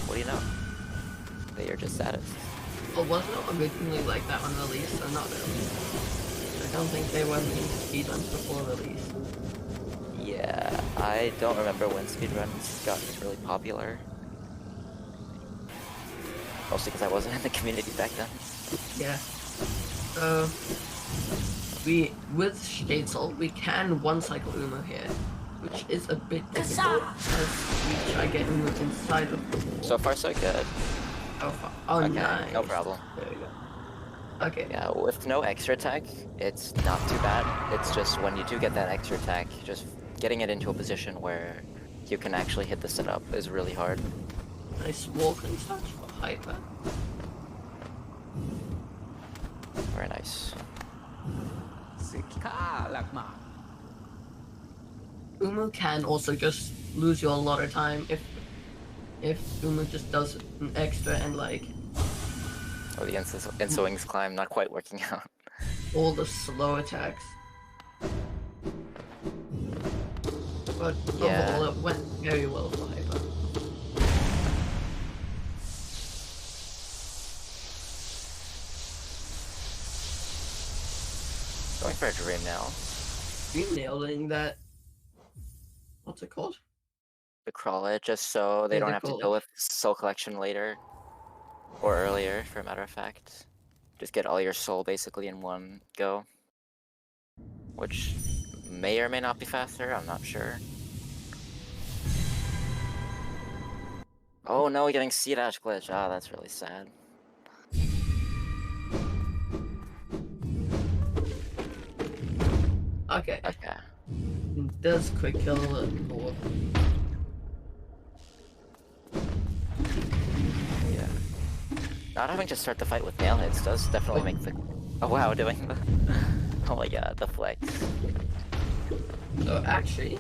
What do you know? They are just sadists. Well, wasn't it originally like that on release, or not really? I don't think they were making speedruns before release. Yeah, I don't remember when speedruns got really popular. Mostly because I wasn't in the community back then. Yeah. With Statesel, we can one-cycle Umu here, which is a bit difficult as we try getting Umu inside of the wall. So far, so good. Oh, Okay, nice. no problem. There we go. Okay. Yeah, with no extra attack, it's not too bad. It's just when you do get that extra attack, just getting it into a position where you can actually hit the setup is really hard. Nice walk and such for Hy9er. Very nice. Umu can also just lose you a lot of time if Umu just does an extra and like Oh, the Wings climb not quite working out. all the slow attacks. But Yeah. overall it went very well for Hy9er. Going for a dream now. You nailing that. What's it called? To crawl it, just so they Yeah, don't the have to crawl deal it. with soul collection later. Or earlier, for a matter of fact. Just get all your soul basically in one go. Which may or may not be faster, I'm not sure. Oh no, we're getting sea dash glitch. Ah, that's really sad. Okay. Okay. Does quick kill the board. Yeah. Not having to start the fight with nail hits does definitely make the... Oh wow, doing the... Oh my god, the flex. So actually,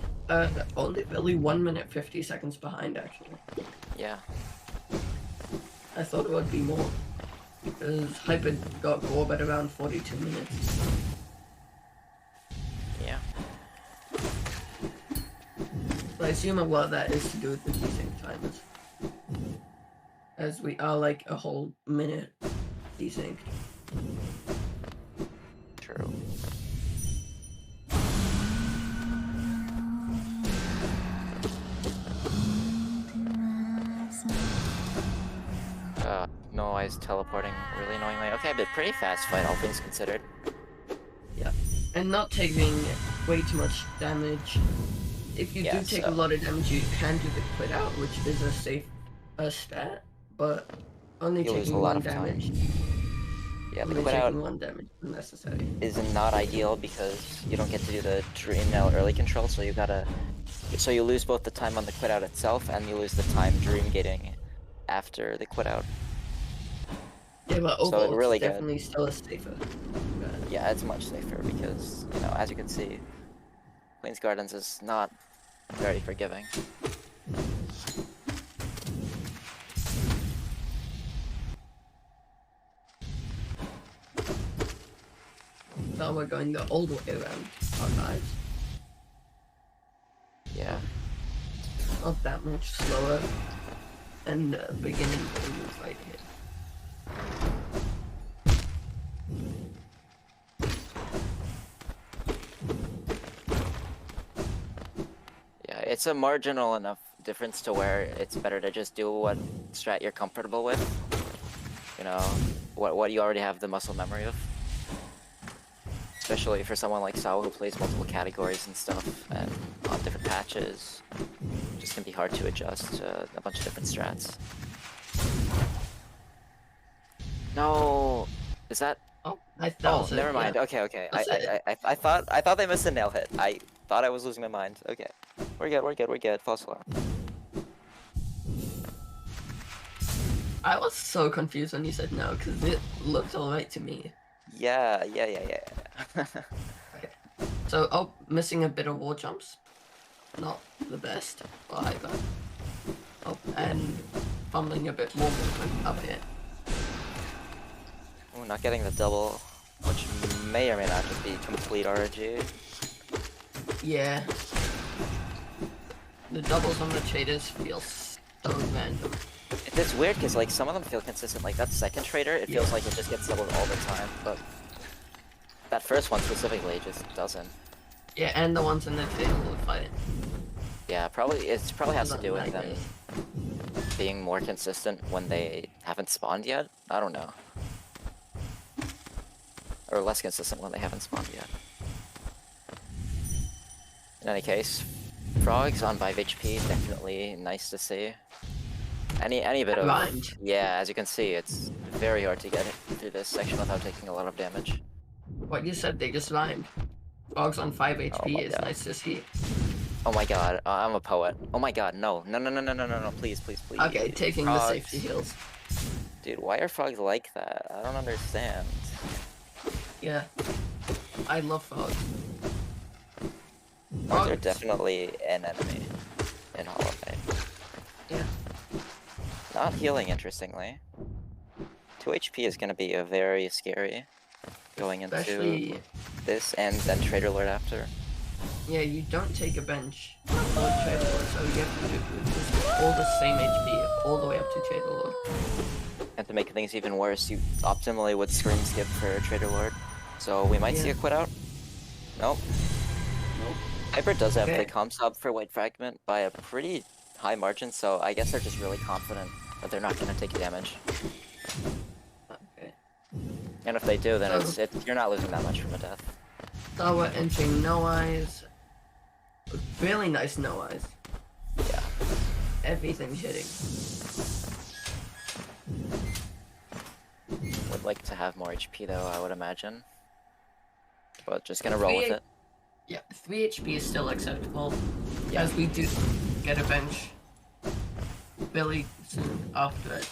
only really 1 minute 50 seconds behind actually. Yeah. I thought it would be more. Because Hy9er got Gorb at around 42 minutes. Yeah. But I assume a lot of that is to do with the desync timers. As we are like a whole minute desync. True. Noise teleporting really annoyingly. Okay, but pretty fast fight, all things considered. Yeah. And not taking way too much damage. If you Yeah, do take so- a lot of damage, you can do the quit out, which is a safe stat, but only You lose taking a lot one of time. damage. Yeah, the Only quit taking out one damage unnecessary. is not ideal because you don't get to do the dream nail early control, so you gotta... So you lose both the time on the quit out itself and you lose the time dream gating after the quit out. Yeah, but So overall, really it's good. definitely still a safer. Yeah, it's much safer because, you know, as you can see, Queen's Gardens is not very forgiving. Now we're going the old way around our lives. Yeah. Not that much slower. And the beginning is right here. Yeah, it's a marginal enough difference to where it's better to just do what strat you're comfortable with. You know, what you already have the muscle memory of. Especially for someone like Sawa who plays multiple categories and stuff, and on different patches. It just can be hard to adjust to a bunch of different strats. No! Is that... Oh, that was it, never mind. yeah. Okay, okay. That's it. I thought they missed a nail hit. I thought I was losing my mind. Okay. We're good, we're good, we're good. False alarm. I was so confused when you said no, because it looked alright to me. Yeah. Okay. So, oh, missing a bit of wall jumps. Not the best for Hyper. Oh, and fumbling a bit more movement up here. Ooh, not getting the double, which may or may not just be complete RNG. Yeah. The doubles on the traders feel so random. It's weird because like some of them feel consistent. Like that second trader, it feels like it just gets doubled all the time, but that first one specifically just doesn't. Yeah, and the ones in the table will fight. Yeah, probably has to do with them being more consistent when they haven't spawned yet. I don't know. Or less consistent when they haven't spawned yet. In any case, frogs on 5 HP, definitely nice to see. Any bit of... Rhymed. Yeah, as you can see, it's very hard to get through this section without taking a lot of damage. What you said, they just rhymed. Frogs on 5 HP is God. nice to see. Oh my god, I'm a poet. Oh my god, no, please. Okay, taking frogs. the safety heals. Dude, why are frogs like that? I don't understand. Yeah. I love frogs. Frogs are definitely an enemy in Hollow Knight. Yeah. Not healing, interestingly. 2 HP is going to be a very scary going into this and then Trader Lord after. Yeah, you don't take a bench or Trader Lord, so you have to do just all the same HP all the way up to Trader Lord. And to make things even worse, you optimally would screen skip for Trader Lord. So we might see a quit out. Nope. Hyper does have the comp sub for White Fragment by a pretty high margin, so I guess they're just really confident that they're not going to take damage. Okay. And if they do, then you're not losing that much from a death. So we're entering No Eyes. Really nice No Eyes. Yeah. Everything hitting. Would like to have more HP though, I would imagine. But just gonna roll with it. Yeah, 3 HP is still acceptable. Yeah. As we do get a bench really soon after it.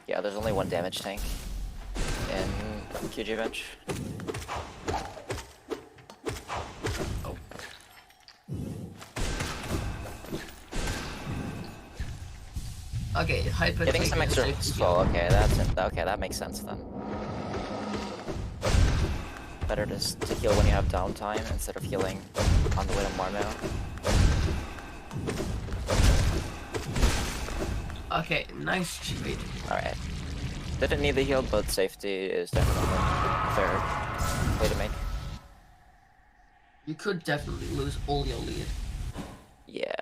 Yeah, there's only one damage tank in QG bench. Oh. Okay, Hyper getting some extra. Oh, okay, that's it. Okay, that makes sense then. Better just to heal when you have downtime instead of healing on the way to Marmot. Okay, nice trade. Alright. Didn't need the heal, but safety is definitely a fair way to make. You could definitely lose all your lead. Yeah.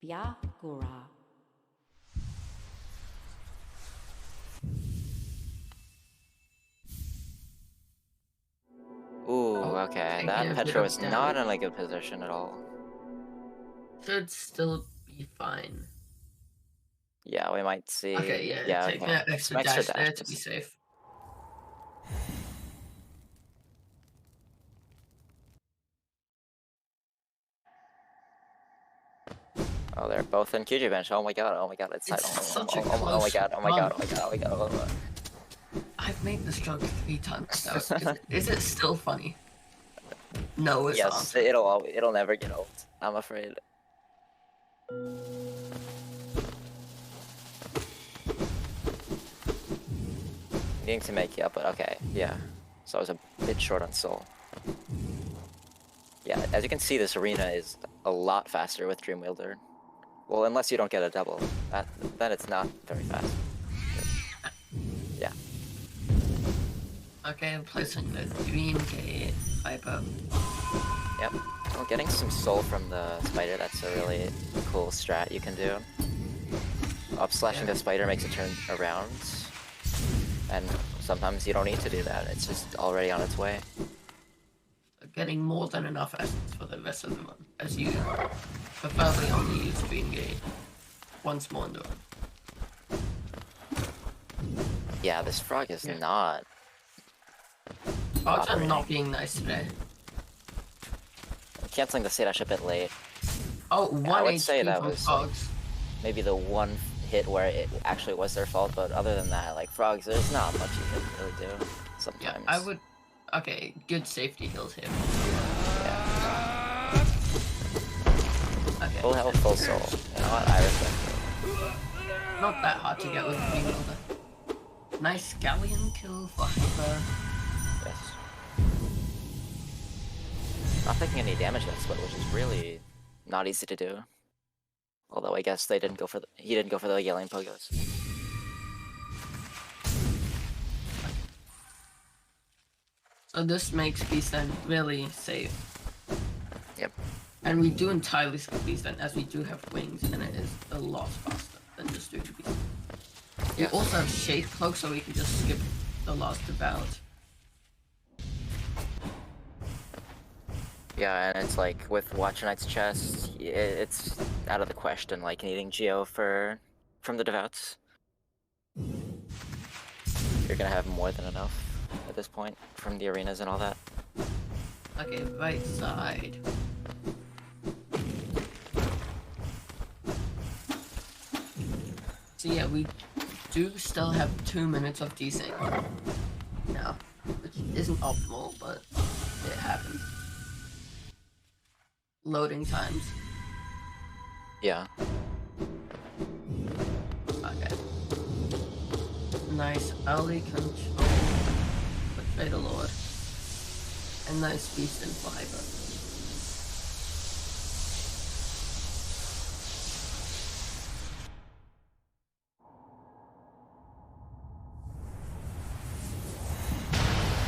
Byakura. Ooh, okay. That Petro is not in a good position at all. Should still be fine. Yeah, we might see. Okay, yeah, take that extra dash there to be safe. Oh, they're both in QG bench. Oh my god, it's side. Oh my god. I've made this joke 3 times now. Is it still funny? No, it's not. Yes, it'll never get old, I'm afraid. Needing to make, yeah, but okay, yeah. So I was a bit short on soul. Yeah, as you can see, this arena is a lot faster with Dreamwielder. Well, unless you don't get a double, then it's not very fast. Yeah. Okay, I'm placing the Dream Gate Hyper. Yep. Well, getting some soul from the spider, that's a really cool strat you can do. Up-slashing the spider makes it turn around. And sometimes you don't need to do that, it's just already on its way. Getting more than enough essence for the rest of the run, as you preferably only use Dream Gate once more in the run. Yeah, this frog is not. Frogs are operating. not being nice today. Canceling the Sedash a bit late. Oh, I one would say HP that from was, frogs. Maybe the one hit where it actually was their fault, but other than that, like frogs, there's not much you can really do sometimes. Yeah, I would. Okay, good safety heals here. Yeah. Okay. Full health, full soul. You know what? I respect Not that hard to get with Green Wilder. Nice galleon kill for Hyper. it. Yes. Not taking any damage that split, which is really not easy to do. Although I guess he didn't go for the Yelling Pogos. So this makes Beastden really safe. Yep. And we do entirely skip Beastden as we do have wings and it is a lot faster than just doing Beastden. We Yes. also have Shade Cloak so we can just skip the last bout. Yeah, and it's like with Watcher Knight's chest, it's out of the question, like needing Geo from the Devouts. You're gonna have more than enough at this point from the arenas and all that. Okay, right side. So yeah, we do still have 2 minutes of desync now, which isn't optimal, but it happens. Loading times. Yeah. Okay. Nice early control with Fatal Lord. And nice Beast and Fiber.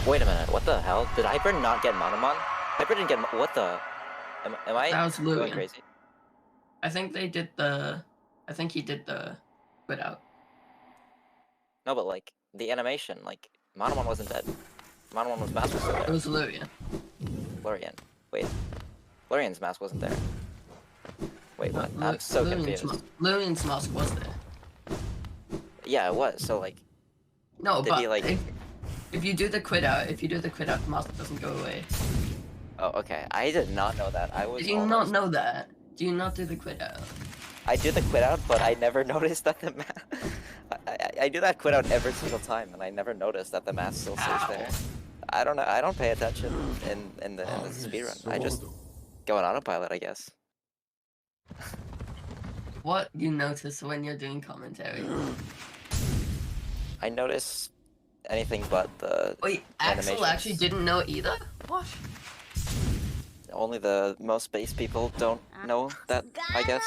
Wait a minute, what the hell? Did Hyper not get Monomon? Hyper didn't get what the? Am I That was going Lulian. crazy? I think they did the... I think he did the... Quit out. No, but like the animation, like Monomon wasn't dead. Monomon's mask was still It there. was Lulian. Lurian. Wait. Lurian's mask wasn't there. Wait, what? I'm so confused. Lulian's mask was there. Yeah, it was. So like, No, did but he like? if you do the quit out, the mask doesn't go away. Oh, okay. I did not know that. I was. Did you not know that? Do you not do the quit out? I do the quit out, but I never noticed that the I do that quit out every single time, and I never noticed that the mask still stays there. I don't know. I don't pay attention in the speedrun. I just go on autopilot, I guess. What you notice when you're doing commentary? I notice anything but the Wait, Axel animations. actually didn't know either? What? Only the most base people don't know that, I guess.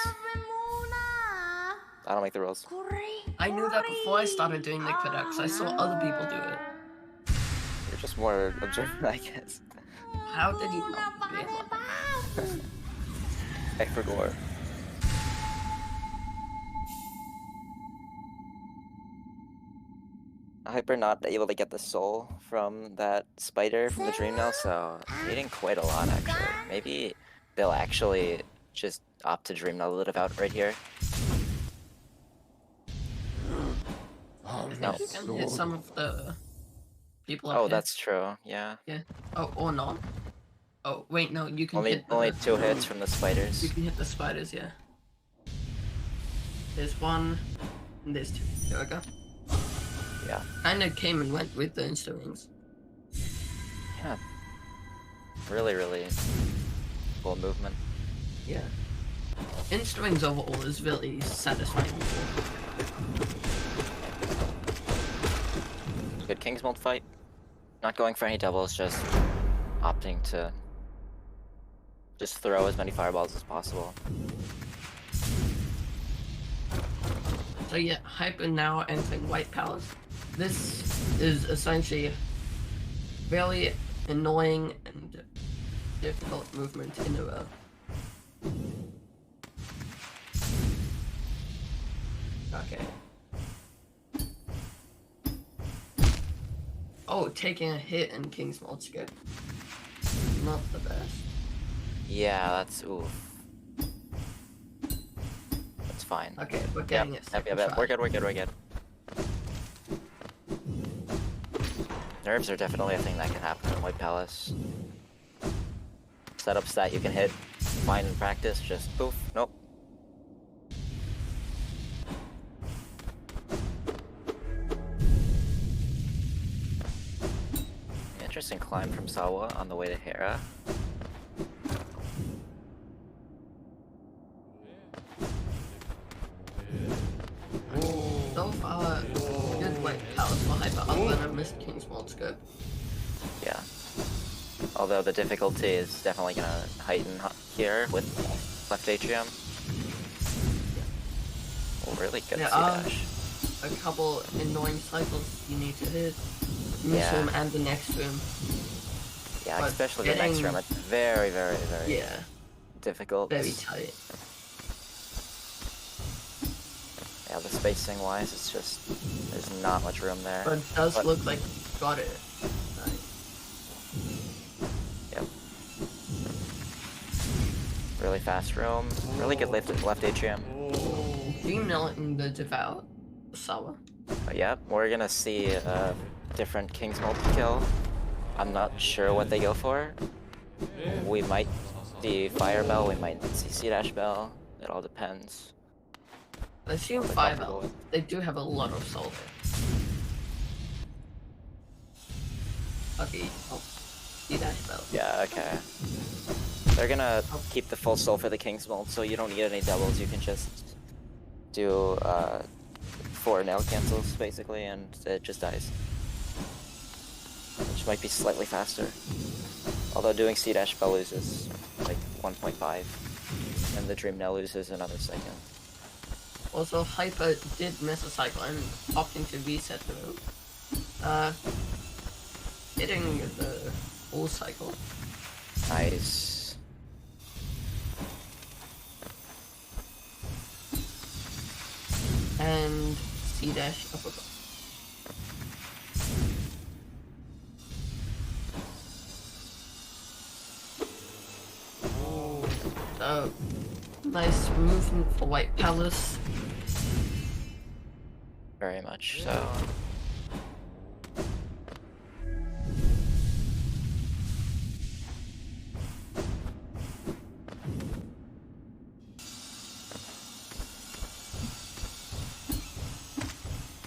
I don't make the rules. I knew that before I started doing the quit out because I saw other people do it. You're just more observant, I guess. How did he not realize? I forgot. Hyper not able to get the soul from that spider from the dream now, so eating quite a lot actually. Maybe they'll actually just opt to dream null live out right here. No. You can hit some of the people up Oh, here. that's true. Yeah. Yeah. Oh, or not. Oh, wait, no, you can Only hit the... only 2 hits from the spiders. You can hit the spiders, yeah. There's one, and there's 2. There we go. Yeah. Kinda came and went with the insta rings. Yeah. Really, really cool movement. Yeah. Insta rings overall is really satisfying. Good King's Mold fight. Not going for any doubles, just opting to just throw as many fireballs as possible. So yeah, Hyper now entering White Palace. This is essentially really annoying and difficult movement in a row. Okay. Oh, taking a hit in King's Mold's good. Not the best. Yeah, that's oof. That's fine. Okay, we're getting it. Yep, we're good, we're good, we're good. nerves are definitely a thing that can happen in White Palace. Setups that you can hit fine in practice, just poof, nope. Interesting climb from Sawa on the way to Hera. So far, good White Palace for Hyper, other than a missed King's Mold scope. Yeah. Although the difficulty is definitely gonna heighten here with left atrium. Oh, really good C-dash. A couple annoying cycles you need to hit. This Yeah. room and the next room. Yeah, But especially the next room. It's very, very, very Yeah, difficult. very tight. Yeah, the spacing wise, it's just, there's not much room there. But it does look like you got it. Nice. Yep. Really fast room. Really good left atrium. Dream Knowing the Devout. Sawa. But yep, we're gonna see a different King's multi-kill. I'm not sure what they go for. We might see Fire Bell, we might see C-Dash Bell. It all depends. I assume They're 5 comfortable L. They do have a lot of soul there. Okay, oh. C-Dash Bell. Yeah, okay. They're gonna keep the full soul for the King's Mold, so you don't need any doubles. You can just do 4 nail cancels, basically, and it just dies. Which might be slightly faster. Although doing C-Dash Bell loses like 1.5, and the Dream Nail loses another second. Also, Hyper did miss a cycle and opting to reset the room. Hitting the full cycle. Nice. And C-Dash uppercut. So, nice movement for White Palace. Very much so.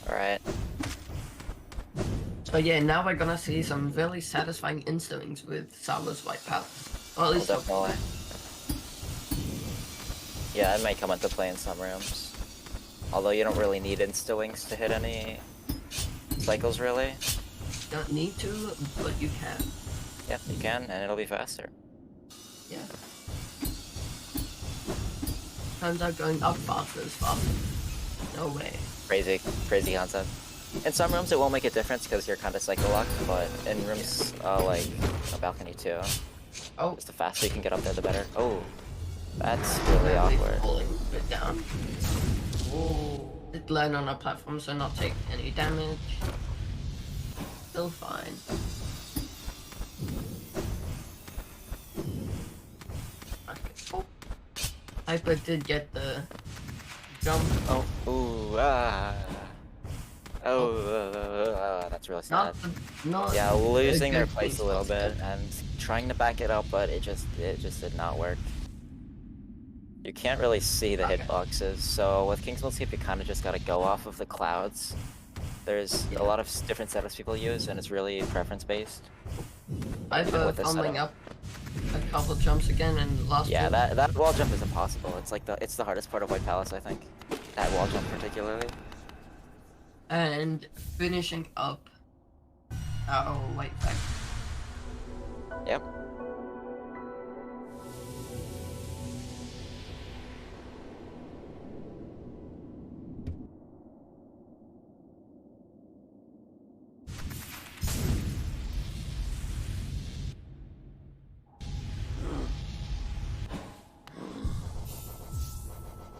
Alright. So yeah, now we're gonna see some really satisfying insta-wings with Sawa's White Palace. Or at least so far. Definitely. Yeah, it might come into play in some rooms. Although you don't really need insta-wings to hit any cycles, really. Don't need to, but you can. Yep, you can, and it'll be faster. Yeah. Turns out going up faster is faster. No way. Crazy, crazy concept. In some rooms it won't make a difference because you're kind of cycle locked, but in rooms like a balcony too, Oh, just the faster you can get up there, the better. Oh, that's really awkward. Falling a bit down. Oh, it land on a platform, so not take any damage. Still fine. Okay. Oh. Hyper did get the jump. Oh, ooh, ah. Oh, that's really sad. Not Yeah, losing their good place a thing little spots. bit and trying to back it up, but it just did not work. You can't really see the Okay. hitboxes, so with King's Mold Escape you kind of just gotta go off of the clouds. There's Yeah. a lot of different setups people use, and it's really preference based. Hyper with this fumbling setup. up a couple jumps again and last Yeah, two. that wall jump is impossible. It's like it's the hardest part of White Palace, I think. That wall jump particularly. And finishing up our White Flag. Yep.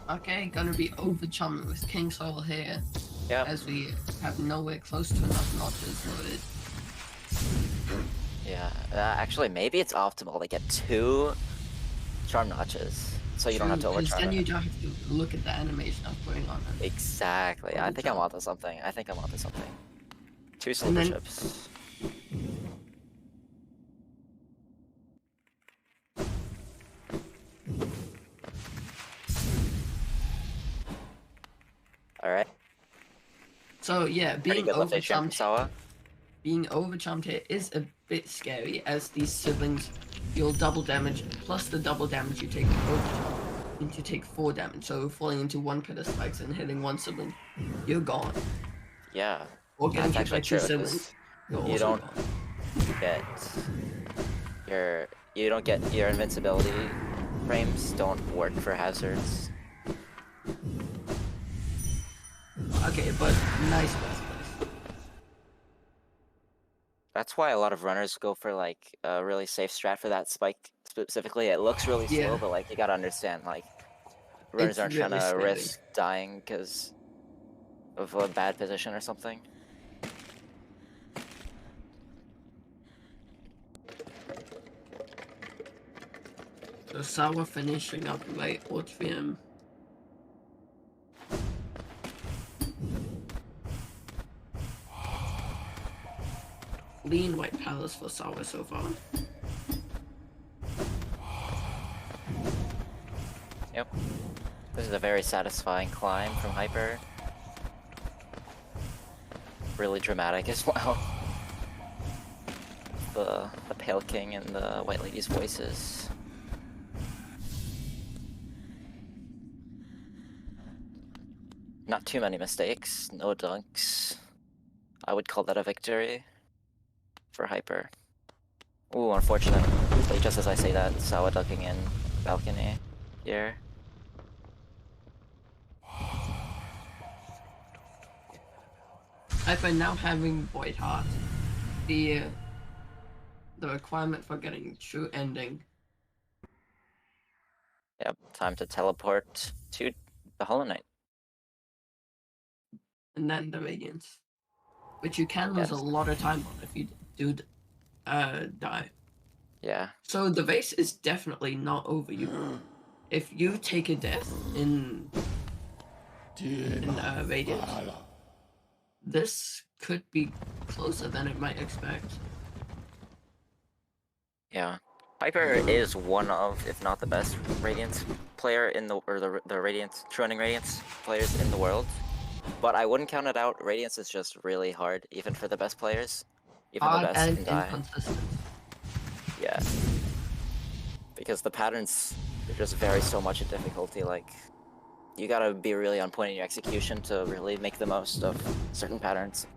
Okay, gonna be over chummy with King Soul here, Yep. as we have nowhere close to enough notches loaded. Yeah. Actually, maybe it's optimal to get 2 charm notches, so you don't have to Because overcharm then you it. don't have to look at the animation of going on it. Exactly. I think I'm Overcharm. onto something. 2 And silver then- chips. Alright. So yeah, Pretty being good left HM from overcharmed, Sawa. being overcharmed here is a bit scary, as these siblings deal double damage plus the double damage you take overcharmed. And you take 4 damage, so falling into 1 pillar spikes and hitting 1 sibling, you're gone. Yeah. Or getting That's hit by actually 2 true, 'cause siblings, you're you also don't gone. get your invincibility frames don't work for hazards. Okay, but nice first place. That's why a lot of runners go for like a really safe strat for that spike specifically. It looks really slow, Yeah. but like you gotta understand, like runners It's aren't trying really to scary. risk dying because of a bad position or something. So Sawa finishing up late Orpheum. Clean White Palace for Sawa so far. Yep. This is a very satisfying climb from Hy9er. Really dramatic as well. The Pale King and the White Lady's voices. Not too many mistakes, no dunks. I would call that a victory for Hy9er. Ooh, unfortunately, just as I say that, Sawa ducking in balcony here. Hy9er now having Void Heart, the requirement for getting true ending. Yep, time to teleport to the Hollow Knight. And then the Radiance, which you can lose a Yes. lot of time on if you do die. Yeah. So the race is definitely not over you. If you take a death in Radiance, this could be closer than it might expect. Yeah. Hy9er is one of, if not the best, Radiance player in the, or the Radiance, true ending Radiance players in the world. But I wouldn't count it out. Radiance is just really hard, even for the best players. Even the Hard best and can die. inconsistent. Yeah. Because the patterns just vary so much in difficulty, like, you gotta be really on point in your execution to really make the most of certain patterns.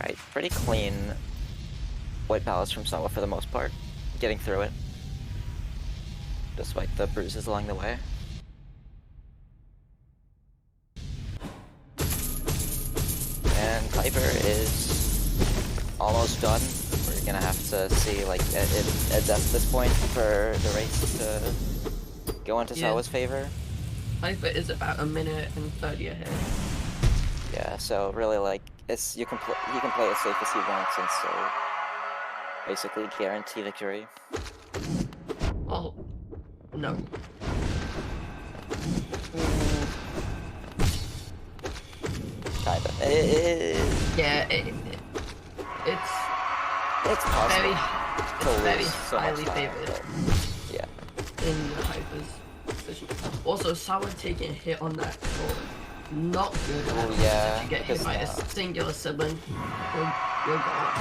Alright, pretty clean White Palace from Sawa for the most part, getting through it, despite the bruises along the way. And Hy9er is almost done. We're gonna have to see like a death at this point for the race to go into Yeah. Sawa's favor. Hy9er is about a minute and 30 ahead. Yeah, so really like it's you can play as safe as he wants and so basically guarantee victory. Oh, no. Kinda. Yeah, It's possible. it's very so much highly time, favored but yeah. in Hy9er's position. Also, Sawa taking a hit on that sword. Not good. Oh yeah. If you get hit because by a now- singular sibling, you're gone.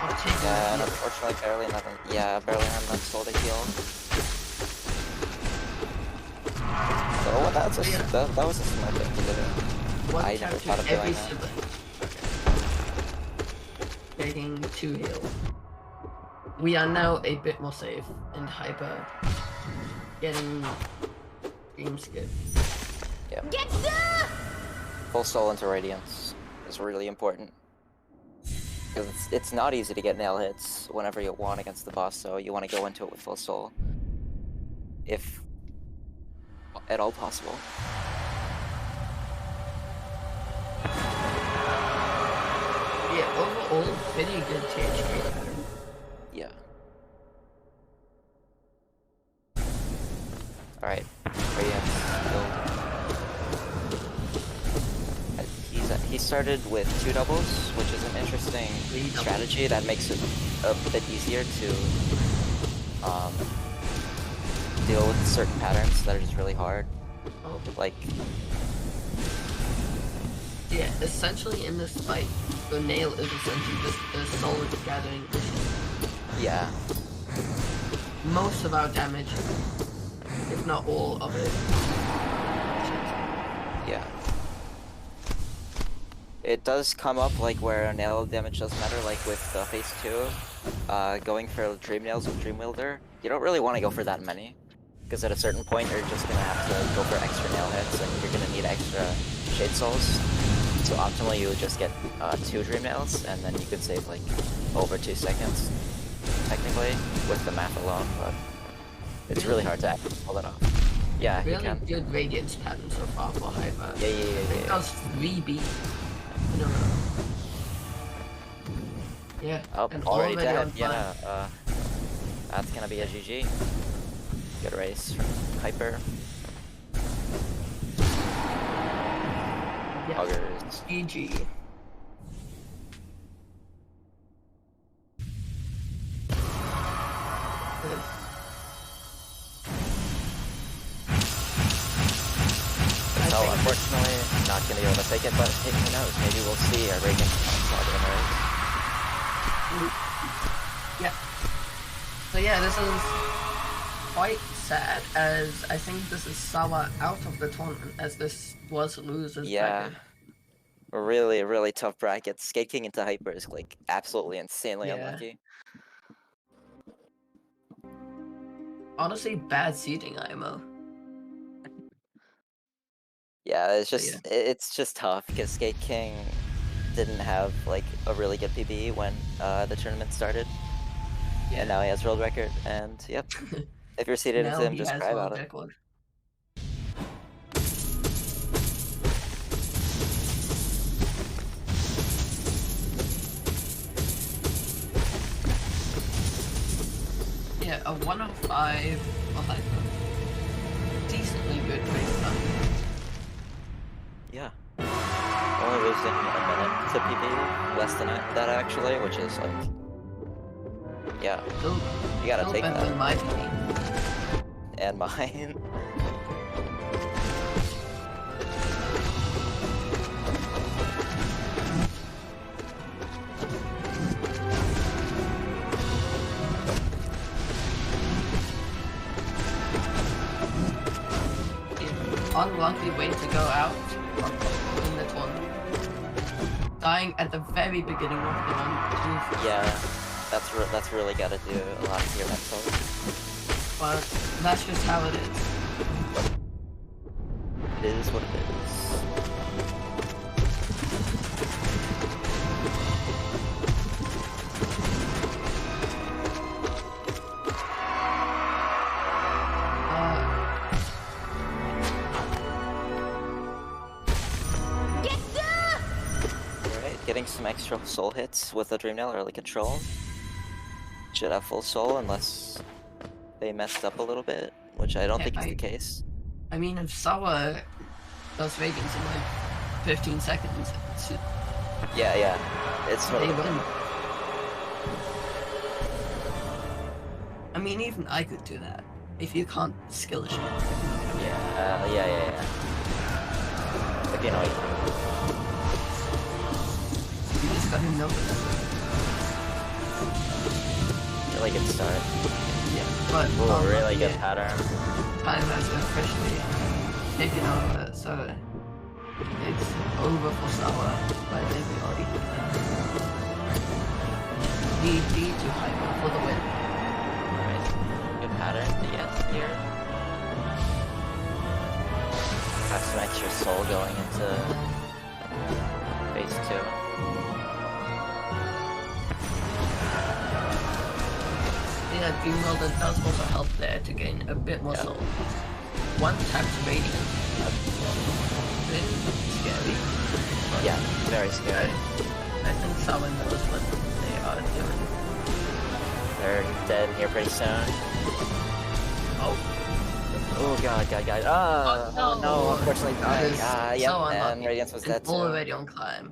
I'll take Yeah, and that. unfortunately barely had enough soul to heal. So that's a, Yeah. that was a smart thing to do. One I never count thought of to every doing that. sibling. Taking 2 heal. We are now a bit more safe, and Hy9er getting dream skip. Yeah. Full soul into Radiance is really important. Because it's not easy to get nail hits whenever you want against the boss, so you want to go into it with full soul. If at all possible. Yeah, overall, pretty good THK pattern. Yeah. started with 2 doubles, which is an interesting strategy that makes it a bit easier to deal with certain patterns that are just really hard. Oh. Like, yeah, essentially in this fight, the nail is essentially just a solid gathering machine. yeah. Most of our damage, if not all of it. Yeah. It does come up like where nail damage does matter, like with phase 2, going for dream nails with Dream Wielder. You don't really want to go for that many, because at a certain point you're just gonna have to go for extra nail hits, and you're gonna need extra shade souls. So optimally you would just get 2 dream nails, and then you could save like over 2 seconds, technically, with the math alone. But it's really hard to actually pull that off. Yeah, you Really can. good radiance pattern so far for Hy9er. Yeah. It does 3B in a row. Yeah, Oh, and already dead. on Yeah, fire. that's gonna be a GG. Good race from Hy9er. Yeah. Augers. GG. Good. So unfortunately, not gonna be able to take it, but who knows? Maybe we'll see a Reagan race. Yeah. So yeah, this is quite sad, as I think this is Sawa out of the tournament, as this was loser's Yeah. bracket. Really tough bracket. Skate King into Hy9er is like absolutely insanely Yeah. unlucky. Honestly, bad seeding, IMO. Yeah, it's But just it's just tough because Skate King didn't have like a really good PB when the tournament started, and now he has world record. And yep, if you're seeded into Now him, he just has cry world about it. record. Yeah, a 105 for Hy9er. Decently good race time. Yeah. Only losing a minute to PB, less than that actually, which is like, yeah, Still, you gotta still take better than that. my team. And mine. Unlucky way to go out in the tournament. Dying at the very beginning of the run. Yeah, that's really gotta do a lot to your mental. But that's just how it is. It is what it is. Getting some extra soul hits with the Dream Nail early control. Should have full soul unless they messed up a little bit, which I don't think is the case. I mean, if Sawa does Vegans in like 15 seconds, Yeah, it's they totally win. I mean, even I could do that if you can't skill shit. Yeah. If you know you can. You just gotta know that. Really good start. Yeah, but Ooh, really good pattern. Time has officially taken over, so it's over for Sawa by everybody. GG to Hy9er for the win. Alright, good pattern to get here. Have some extra soul going into phase 2. Yeah, Dream Wielder does also help there to gain a bit more soul. One tapped Radiant. A bit scary. Yeah, very scary. I think Sawa knows what they are doing. They're dead here pretty soon. Oh. Oh god. Oh, No, unfortunately That dying. is Yep, so and unlucky. Radiance was dead It's too. already on climb.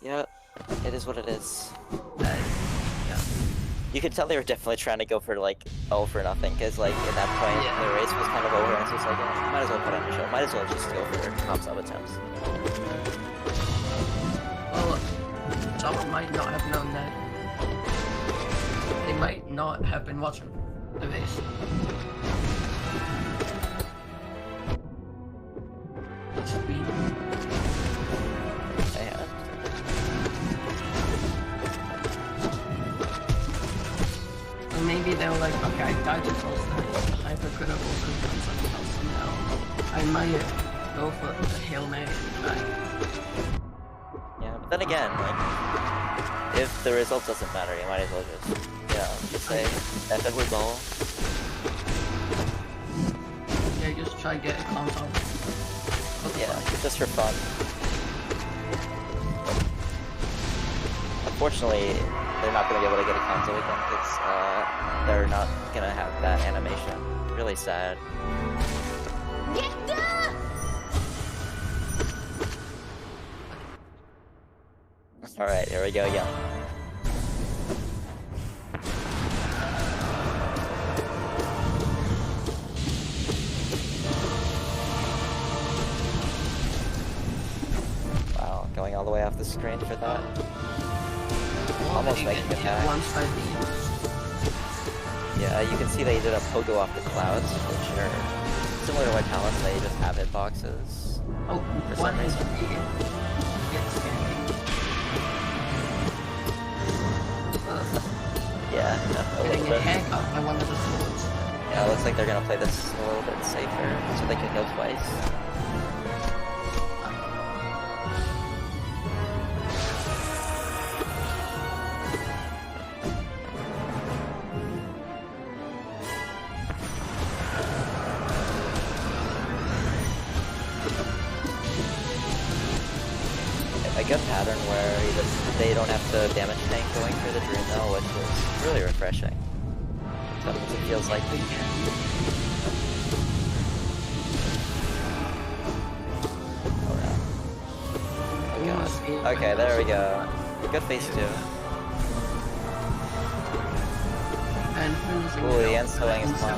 Yeah, it is what it is. Yeah. You could tell they were definitely trying to go for like all for nothing, because like in that point Yeah. the race was kind of over, and so it's like, yeah, might as well put on a show. Might as well just go for comp sub attempts. Well, someone might not have known that. They might not have been watching the race. Sweet. Yeah. Or maybe they were like, okay, I died to false knight. Hyper could have also done something else somehow. I might go for the Hail Mary and die. Yeah, but then again, like, if the result doesn't matter, you might as well just say F it with ball. Yeah, just try to get a console. Yeah, just for fun. Unfortunately, they're not gonna be able to get a console again because they're not gonna have that animation. Really sad. Alright, here we go again. Wow, going all the way off the screen for that. Almost making it back. Yeah, you can see they did a pogo off the clouds, which are similar to White Talons, they just have hitboxes. Oh, For some reason. Yeah, no, a Getting little a bit. haircut by one of the swords. Yeah, it looks like they're gonna play this a little bit safer, so they can heal twice. A good pattern where they don't have to damage tank going through the dream though, which is really refreshing. Sometimes it feels like we can. Oh god. Okay, there we go. Good phase 2. And Ooh, the end swing is fine.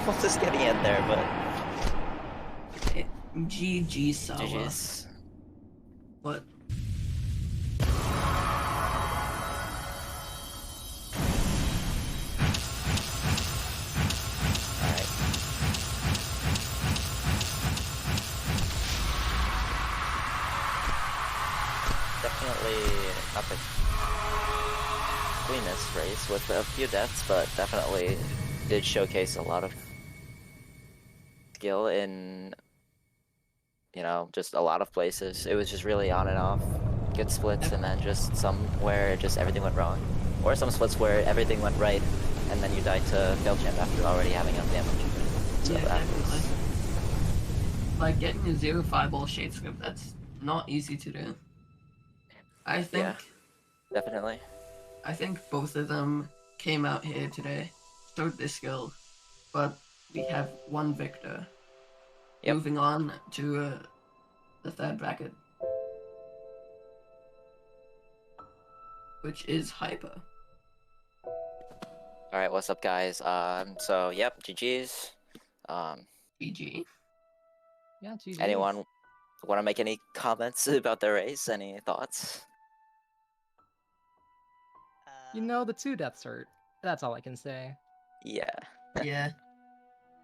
Almost just getting in there, but GG Sawa. GG's. What? Alright. Definitely not the cleanest race with a few deaths, but definitely did showcase a lot of skill in, you know, just a lot of places. It was just really on and off. Good splits, and then just some where just everything went wrong. Or some splits where everything went right, and then you died to fail champ after already having enough damage. So Yeah, that definitely. was... Like getting a 0-5 shade script, that's not easy to do. I think Yeah, definitely. I think both of them came out here today, showed their skill, but we have one victor. Yep. Moving on to the third bracket, which is Hyper. Alright, what's up guys? So yep, GG's. GG. Yeah, GG. Anyone wanna make any comments about the race? Any thoughts? You know, the 2 deaths hurt. That's all I can say. Yeah. Yeah.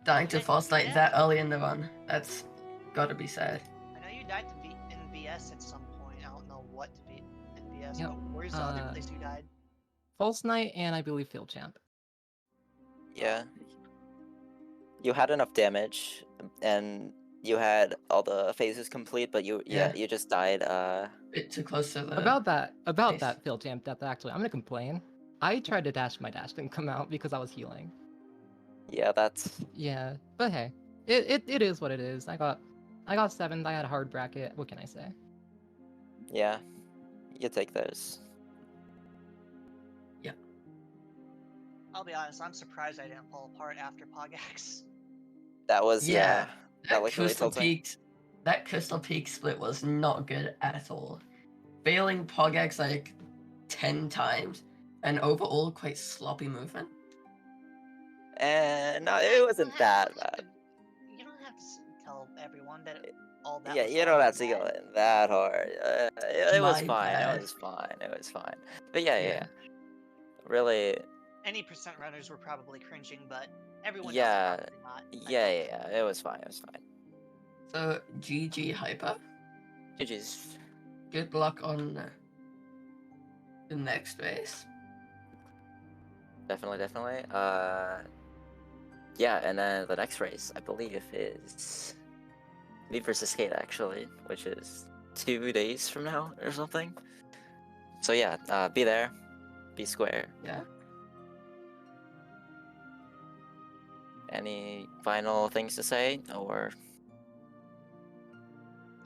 Dying to false light that early in the run, that's gotta be sad. I know you died to beat in BS at some point. I don't know what to beat in BS. Yep, But where's the other place you died? False Knight and I believe Field Champ. Yeah. You had enough damage, and you had all the phases complete, but you you just died. Bit too close to the. About Nice. that Field Champ death, actually, I'm gonna complain. I tried to dash, my dash didn't come out because I was healing. Yeah, that's... Yeah, but hey, it is what it is. I got 7th. I had a hard bracket. What can I say? Yeah. You take those. I'll be honest, I'm surprised I didn't fall apart after Pogax. That was Yeah, that looked really Crystal tilting. peaked that Crystal Peak split was not good at all. Failing Pogex like 10 times, and overall quite sloppy movement. And no, it wasn't that bad. You don't have to tell everyone that all that. Yeah, was you all don't have to bad. go in that hard. It was My fine. bad. It was fine. It was fine. But yeah, Yeah. yeah. Really, Any percent runners were probably cringing, but everyone yeah, else probably not. I yeah, don't yeah, yeah. It was fine. It was fine. So GG Hyper. GG's. Good luck on the next race. Definitely, definitely. Yeah, and then the next race, I believe, is me versus Kate, actually, which is 2 days from now or something. So yeah, be there, be square. Yeah. Any final things to say, or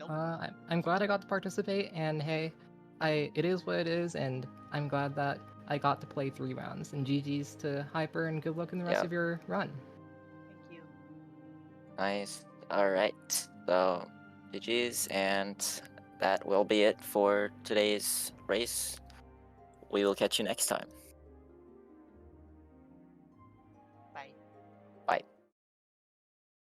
Nope. I'm glad I got to participate, and hey, it is what it is, and I'm glad that I got to play 3 rounds. And GG's to Hyper, and good luck in the rest Yeah. of your run. Thank you. nice? All right, so GG's, and that will be it for today's race. We will catch you next time.